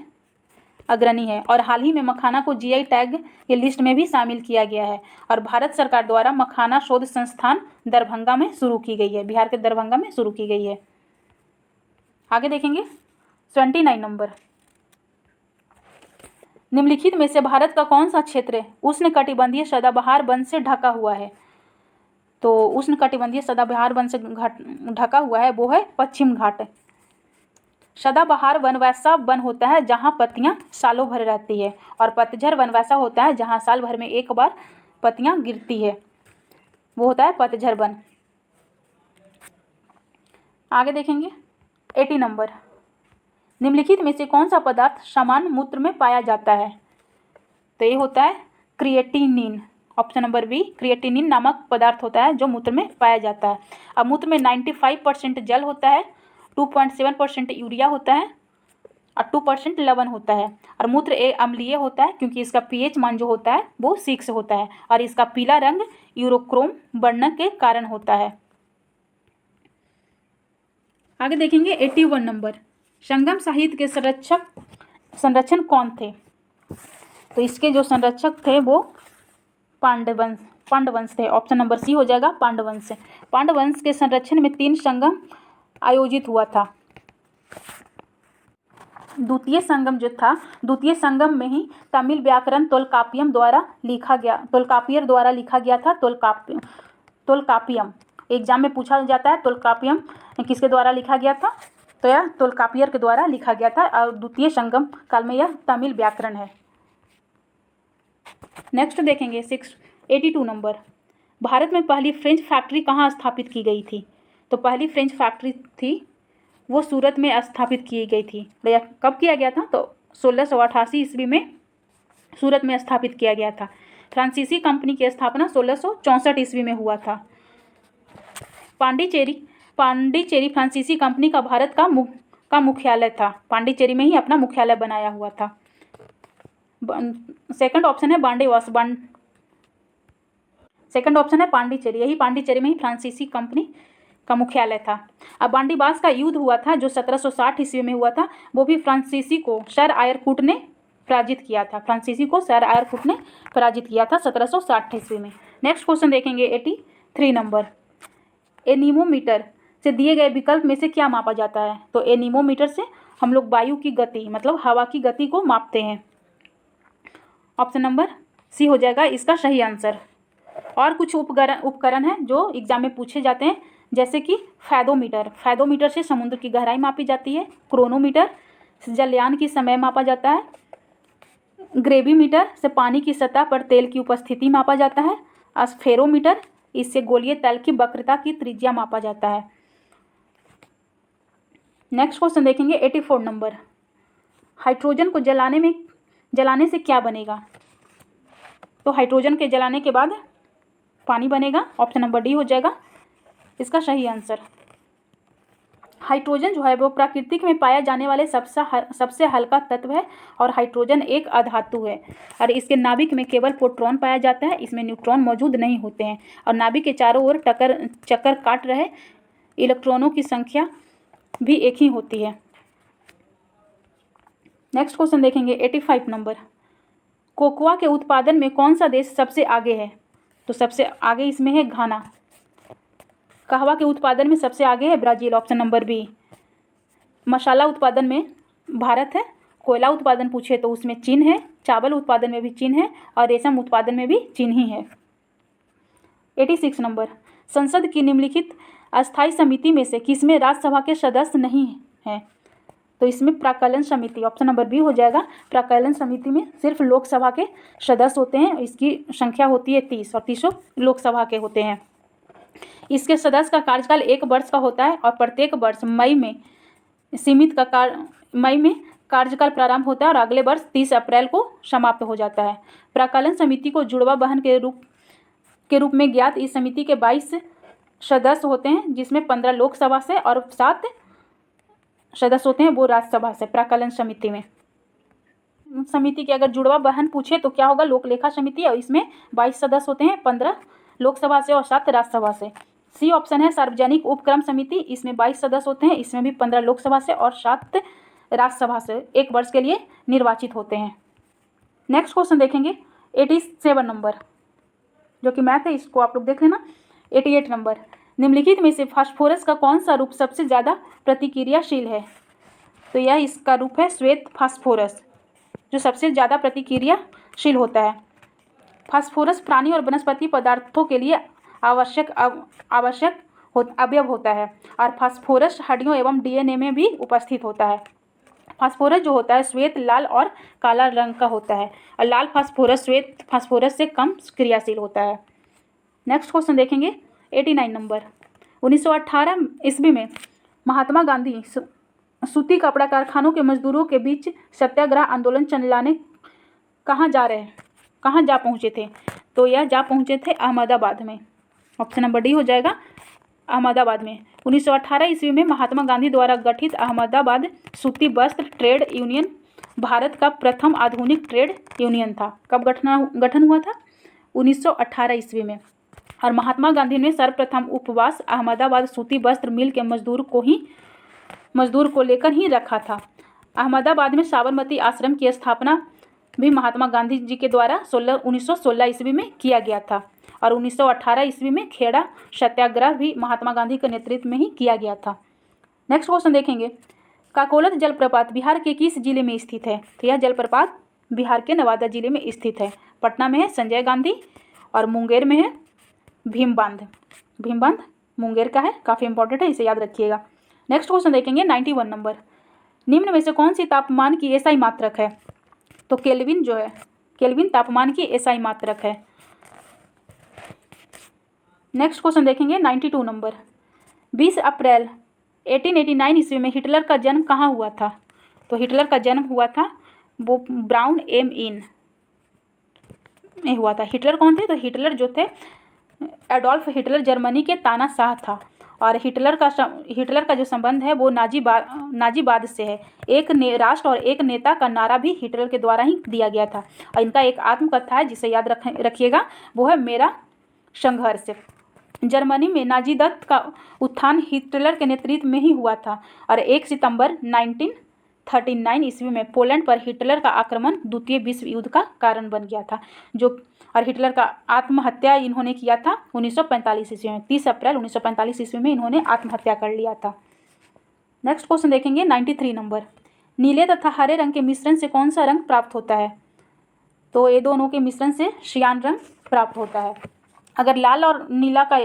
अग्रणी है और हाल ही में मखाना को जीआई टैग के लिस्ट में भी शामिल किया गया है और भारत सरकार द्वारा मखाना शोध संस्थान दरभंगा में शुरू की गई है, बिहार के दरभंगा में शुरू की गई है। आगे देखेंगे 29 नंबर। निम्नलिखित में से भारत का कौन सा क्षेत्र उष्णकटिबंधीय सदाबहार वन से ढका हुआ है? तो उष्णकटिबंधीय सदाबहार वन से ढका हुआ है वो है पश्चिम घाट। सदाबहार वन वैसा वन होता है जहाँ पत्तियाँ सालों भर रहती है और पतझड़ वन वैसा होता है जहाँ साल भर में एक बार पत्तियाँ गिरती है, वो होता है पतझड़ वन। आगे देखेंगे 80 नंबर। निम्नलिखित में से कौन सा पदार्थ सामान्य मूत्र में पाया जाता है? तो ये होता है creatinine. Option number B, creatinine नामक पदार्थ होता है जो मूत्र में पाया जाता है। अब मूत्र में 95% जल होता है, 2.7% यूरिया होता है और 2% लवण होता है और मूत्र अम्लीय होता है क्योंकि इसका pH मान जो होता है वो 6 होता है और इसका पीला रंग यूरोक्रोम वर्ण के कारण होता है। आगे देखेंगे 81 नंबर। संगम साहित्य के संरक्षण कौन थे? तो इसके जो संरक्षक थे वो पांडवंश थे। ऑप्शन नंबर सी हो जाएगा पांडवंश। पांडवंश के संरक्षण में 3 संगम आयोजित हुआ था। द्वितीय संगम जो था, द्वितीय संगम में ही तमिल व्याकरण तोलकापियम द्वारा लिखा गया, तोलकापियर द्वारा लिखा गया था। तोलकापियम एग्जाम में पूछा जाता है, तोलकापियम किसके द्वारा लिखा गया था? तो यह तोलकापियर के द्वारा लिखा गया था और द्वितीय संगम काल में यह तमिल व्याकरण है। नेक्स्ट देखेंगे 82 नंबर। भारत में पहली फ्रेंच फैक्ट्री कहाँ स्थापित की गई थी? तो पहली फ्रेंच फैक्ट्री थी वो सूरत में स्थापित की गई थी। कब किया गया था? तो 1688 ईस्वी में सूरत में स्थापित किया गया था। फ्रांसीसी कंपनी की स्थापना 1664 ईस्वी में हुआ था। पांडिचेरी फ्रांसीसी कंपनी का भारत का मुख्यालय था। पांडिचेरी में ही अपना मुख्यालय बनाया हुआ था। सेकंड ऑप्शन है बांडेवास सेकंड ऑप्शन है पांडिचेरी, यही पांडिचेरी में ही फ्रांसीसी कंपनी का मुख्यालय था। अब बांडीबास का युद्ध हुआ था जो 1760 ईस्वी में हुआ था, वो भी फ्रांसीसी को सर आयरकुट ने पराजित किया था। फ्रांसीसी को सर आयरकुट ने पराजित किया था 1760 ईस्वी में। नेक्स्ट क्वेश्चन देखेंगे 83 नंबर। एनीमोमीटर से दिए गए विकल्प में से क्या मापा जाता है? तो एनीमोमीटर से हम लोग वायु की गति मतलब हवा की गति को मापते हैं। ऑप्शन नंबर सी हो जाएगा इसका सही आंसर। और कुछ उपकरण हैं जो एग्जाम में पूछे जाते हैं, जैसे कि फैदोमीटर से समुद्र की गहराई मापी जाती है। क्रोनोमीटर से जलयान की समय मापा जाता है। ग्रेविमीटर से पानी की सतह पर तेल की उपस्थिति मापा जाता है। स्फेरोमीटर इससे गोलीय तल की वक्रता की त्रिज्या मापा जाता है। नेक्स्ट क्वेश्चन देखेंगे 84 नंबर। हाइड्रोजन को जलाने से क्या बनेगा? तो हाइड्रोजन के जलाने के बाद पानी बनेगा। ऑप्शन नंबर डी हो जाएगा इसका सही आंसर। हाइड्रोजन जो है वो प्राकृतिक में पाया जाने वाले सबसे हल्का तत्व है और हाइड्रोजन एक अधातु है और इसके नाभिक में केवल प्रोटॉन पाया जाता है, इसमें न्यूट्रॉन मौजूद नहीं होते हैं और नाभिक के चारों ओर चक्कर काट रहे इलेक्ट्रॉनों की संख्या भी एक ही होती है। नेक्स्ट क्वेश्चन देखेंगे 85 नंबर। कोकोआ के उत्पादन में कौन सा देश सबसे आगे है? तो सबसे आगे इसमें है घाना। कहवा के उत्पादन में सबसे आगे है ब्राज़ील। Option number B. मसाला उत्पादन में भारत है। कोयला उत्पादन पूछे तो उसमें चीन है। चावल उत्पादन में भी चीन है और रेशम उत्पादन में भी चीन ही है। 86 नंबर। संसद की निम्नलिखित अस्थायी समिति में से किसमें राज्यसभा के सदस्य नहीं हैं? तो इसमें प्राक्कलन समिति। ऑप्शन नंबर बी हो जाएगा। प्राक्कलन समिति में सिर्फ लोकसभा के सदस्य होते हैं, इसकी संख्या होती है 30 और 30 लोकसभा के होते हैं। इसके सदस्य का कार्यकाल 1 वर्ष का होता है और प्रत्येक वर्ष मई में कार्यकाल प्रारंभ होता है और अगले वर्ष 30 अप्रैल को समाप्त हो जाता है। प्राक्कलन समिति को जुड़वा बहन के रूप में ज्ञात इस समिति के 22 सदस्य होते हैं, जिसमें 15 लोकसभा से और 7 सदस्य होते हैं वो राज्यसभा से। प्राक्कलन समिति में समिति की अगर जुड़वा बहन पूछे तो क्या होगा? लोकलेखा समिति, और इसमें 22 सदस्य होते हैं, 15 लोकसभा से और 7 राज्यसभा से। सी ऑप्शन है सार्वजनिक उपक्रम समिति, इसमें 22 सदस्य होते हैं, इसमें भी 15 लोकसभा से और 7 राज्यसभा से 1 वर्ष के लिए निर्वाचित होते हैं। नेक्स्ट क्वेश्चन देखेंगे 87 नंबर, जो कि मैथ है, इसको आप लोग देख लेना। 88 नंबर। निम्नलिखित में से फास्फोरस का कौन सा रूप सबसे ज़्यादा प्रतिक्रियाशील है? तो यह इसका रूप है श्वेत फास्फोरस, जो सबसे ज़्यादा प्रतिक्रियाशील होता है। फास्फोरस प्राणी और वनस्पति पदार्थों के लिए आवश्यक अवयव होता है और फास्फोरस हड्डियों एवं डीएनए में भी उपस्थित होता है। फास्फोरस जो होता है श्वेत, लाल और काला रंग का होता है और लाल फास्फोरस श्वेत फास्फोरस से कम क्रियाशील होता है। नेक्स्ट क्वेश्चन देखेंगे 89 नंबर। 1918 ईस्वी में महात्मा गांधी सूती कपड़ा कारखानों के मजदूरों के बीच सत्याग्रह आंदोलन चलाने कहाँ जा पहुँचे थे? तो यह जा पहुँचे थे अहमदाबाद में। ऑप्शन नंबर डी हो जाएगा अहमदाबाद में। 1918 ईस्वी में महात्मा गांधी द्वारा गठित अहमदाबाद सूती वस्त्र ट्रेड यूनियन भारत का प्रथम आधुनिक ट्रेड यूनियन था। कब गठन हुआ था? 1918 ईस्वी में। और महात्मा गांधी ने सर्वप्रथम उपवास अहमदाबाद सूती वस्त्र मिल के मजदूर को लेकर ही रखा था। अहमदाबाद में साबरमती आश्रम की स्थापना भी महात्मा गांधी जी के द्वारा 1916 ईस्वी में किया गया था और 1918 ईस्वी में खेड़ा सत्याग्रह भी महात्मा गांधी के नेतृत्व में ही किया गया था। नेक्स्ट क्वेश्चन देखेंगे। काकोलत जलप्रपात बिहार के किस जिले में स्थित है? तो यह जलप्रपात बिहार के नवादा जिले में स्थित है। पटना में है संजय गांधी और मुंगेर में है भीमबांध मुंगेर का है, काफ़ी इंपॉर्टेंट है, इसे याद रखिएगा। नेक्स्ट क्वेश्चन देखेंगे 91 नंबर। निम्न में से कौन सी तापमान की एसआई मात्रक है? तो केल्विन तापमान की एसआई मात्रक है। नेक्स्ट क्वेश्चन देखेंगे 92 नंबर। 20 अप्रैल 1889 ईस्वी में हिटलर का जन्म कहाँ हुआ था? तो हिटलर का जन्म हुआ था वो ब्राउन एम इन में हुआ था। हिटलर कौन थे? तो हिटलर जो थे एडोल्फ हिटलर जर्मनी के तानाशाह था और हिटलर का जो संबंध है वो नाजीवाद से है। एक राष्ट्र और एक नेता का नारा भी हिटलर के द्वारा ही दिया गया था। और इनका एक आत्मकथा है जिसे याद रखिएगा, वो है मेरा संघर्ष। जर्मनी में नाजी दल का उत्थान हिटलर के नेतृत्व में ही हुआ था और 1 सितंबर 1939 ईस्वी में पोलैंड पर हिटलर का आक्रमण द्वितीय विश्व युद्ध का कारण बन गया था। और हिटलर का आत्महत्या इन्होंने किया था 1945 ईस्वी में। 30 अप्रैल 1945 ईस्वी में इन्होंने आत्महत्या कर लिया था। नेक्स्ट क्वेश्चन देखेंगे 93 नंबर। नीले तथा हरे रंग के मिश्रण से कौन सा रंग प्राप्त होता है? तो ये दोनों के मिश्रण से सियान रंग प्राप्त होता है। अगर लाल और नीला का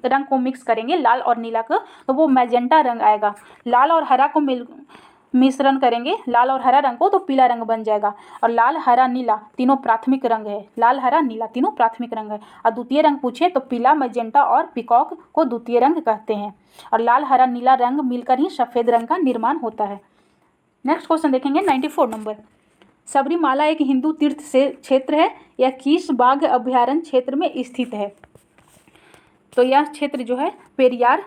रंग को मिक्स करेंगे, लाल और नीला का, तो वो मैजेंटा रंग आएगा। लाल और हरा को मिश्रण करेंगे, लाल और हरा रंग को, तो पीला रंग बन जाएगा। और लाल हरा नीला तीनों प्राथमिक रंग है। लाल हरा नीला तीनों प्राथमिक रंग है। और द्वितीय रंग पूछे तो पीला, मैजेंटा और पीकॉक को द्वितीय रंग कहते हैं। और लाल हरा नीला रंग मिलकर ही सफ़ेद रंग का निर्माण होता है। नेक्स्ट क्वेश्चन देखेंगे 94 नंबर। सबरीमाला एक हिंदू तीर्थ से क्षेत्र है, यह किस बाघ अभयारण्य क्षेत्र में स्थित है? तो यह क्षेत्र जो है पेरियार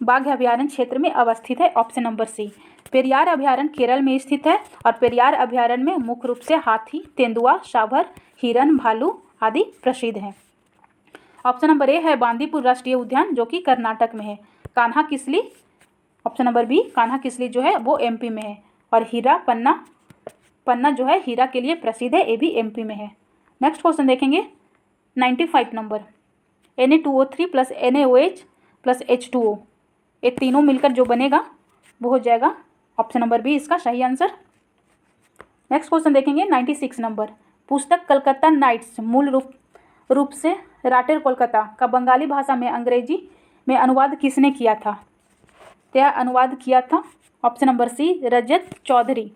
बाघ अभयारण्य क्षेत्र में अवस्थित है। ऑप्शन नंबर सी। पेरियार अभयारण्य केरल में स्थित है और पेरियार अभयारण्य में मुख्य रूप से हाथी, तेंदुआ, सांभर, हिरन, भालू आदि प्रसिद्ध हैं। ऑप्शन नंबर ए है बांदीपुर राष्ट्रीय उद्यान जो कि कर्नाटक में है। Kanha Kisli, option number B, Kanha Kisli जो है वो एमपी में है। और हीरा पन्ना जो है हीरा के लिए प्रसिद्ध है, ये भी एमपी में है। नेक्स्ट क्वेश्चन देखेंगे 95 number. Na2O3 plus NaOH plus H2O, ये तीनों मिलकर जो बनेगा वो हो जाएगा ऑप्शन नंबर बी इसका सही आंसर। नेक्स्ट क्वेश्चन देखेंगे 96 नंबर। पुस्तक कलकत्ता नाइट्स मूल रूप से राटेर कोलकाता का बंगाली भाषा में अंग्रेजी में अनुवाद किसने किया था? तो यह अनुवाद किया था ऑप्शन नंबर सी रजत चौधरी,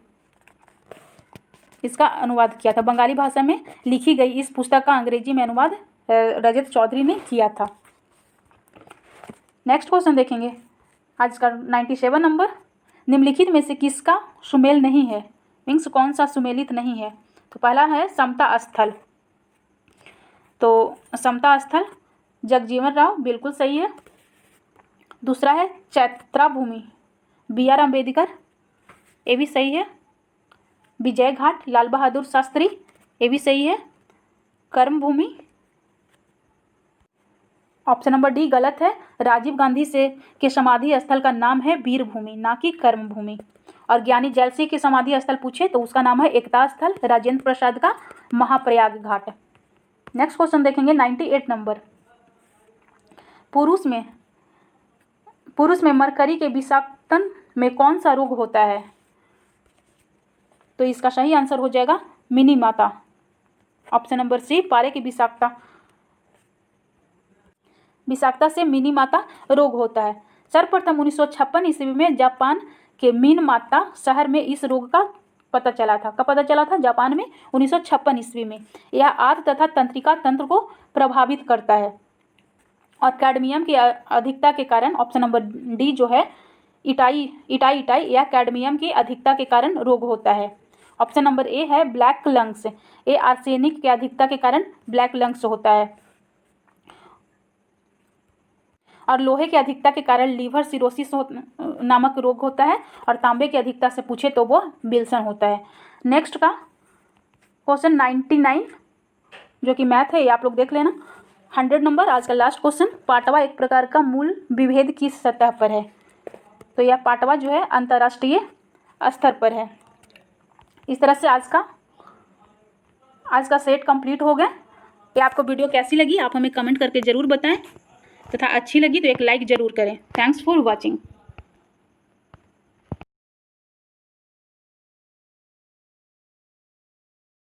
इसका अनुवाद किया था। बंगाली भाषा में लिखी गई इस पुस्तक का अंग्रेजी में अनुवाद रजत चौधरी ने किया था। नेक्स्ट क्वेश्चन देखेंगे आज का 97 नंबर। निम्नलिखित में से किसका सुमेल नहीं है, मीन्स कौन सा सुमेलित नहीं है? तो पहला है समता स्थल, तो समता स्थल जगजीवन राव बिल्कुल सही है। दूसरा है चैत्रा भूमि BR अम्बेडकर, ये भी सही है। विजय घाट लाल बहादुर शास्त्री, ये भी सही है। कर्म भूमि ऑप्शन नंबर डी गलत है। राजीव गांधी के समाधि स्थल का नाम है वीर भूमि, ना कि कर्म भूमि। और ज्ञानी जैल सिंह के समाधि स्थल पूछे तो उसका नाम है एकता स्थल, राजेंद्र प्रसाद का महाप्रयाग घाट। नेक्स्ट क्वेश्चन देखेंगे 98 नंबर। पुरुष में मरकरी के विषाक्तन में कौन सा रोग होता है? तो इसका सही आंसर हो जाएगा मिनी माता, ऑप्शन नंबर सी पारे की विषाक्तता से मिनी माता रोग होता है। सर्वप्रथम 1956 ईस्वी में जापान के मिन माता शहर में इस रोग का पता चला था। कब पता चला था? जापान में 1956 ईस्वी में। यह आंत तथा तंत्रिका तंत्र को प्रभावित करता है और कैडमियम की अधिकता के कारण, ऑप्शन नंबर डी जो है इटाई या कैडमियम की अधिकता के कारण रोग होता है। ऑप्शन नंबर ए है ब्लैक लंग्स, ये आर्सेनिक की अधिकता के कारण ब्लैक लंग्स होता है। और लोहे की अधिकता के कारण लीवर सिरोसिस नामक रोग होता है। और तांबे की अधिकता से पूछे तो वो विल्सन होता है। नेक्स्ट का क्वेश्चन 99 जो कि मैथ है, ये आप लोग देख लेना। 100 नंबर आज का लास्ट क्वेश्चन। पाटवा एक प्रकार का मूल विभेद किस सतह पर है? तो यह पाटवा जो है अंतर्राष्ट्रीय स्तर पर है। इस तरह से आज का सेट कंप्लीट हो गया। ये आपको वीडियो कैसी लगी आप हमें कमेंट करके ज़रूर बताएं तथा अच्छी लगी तो एक लाइक ज़रूर करें। Thanks for watching.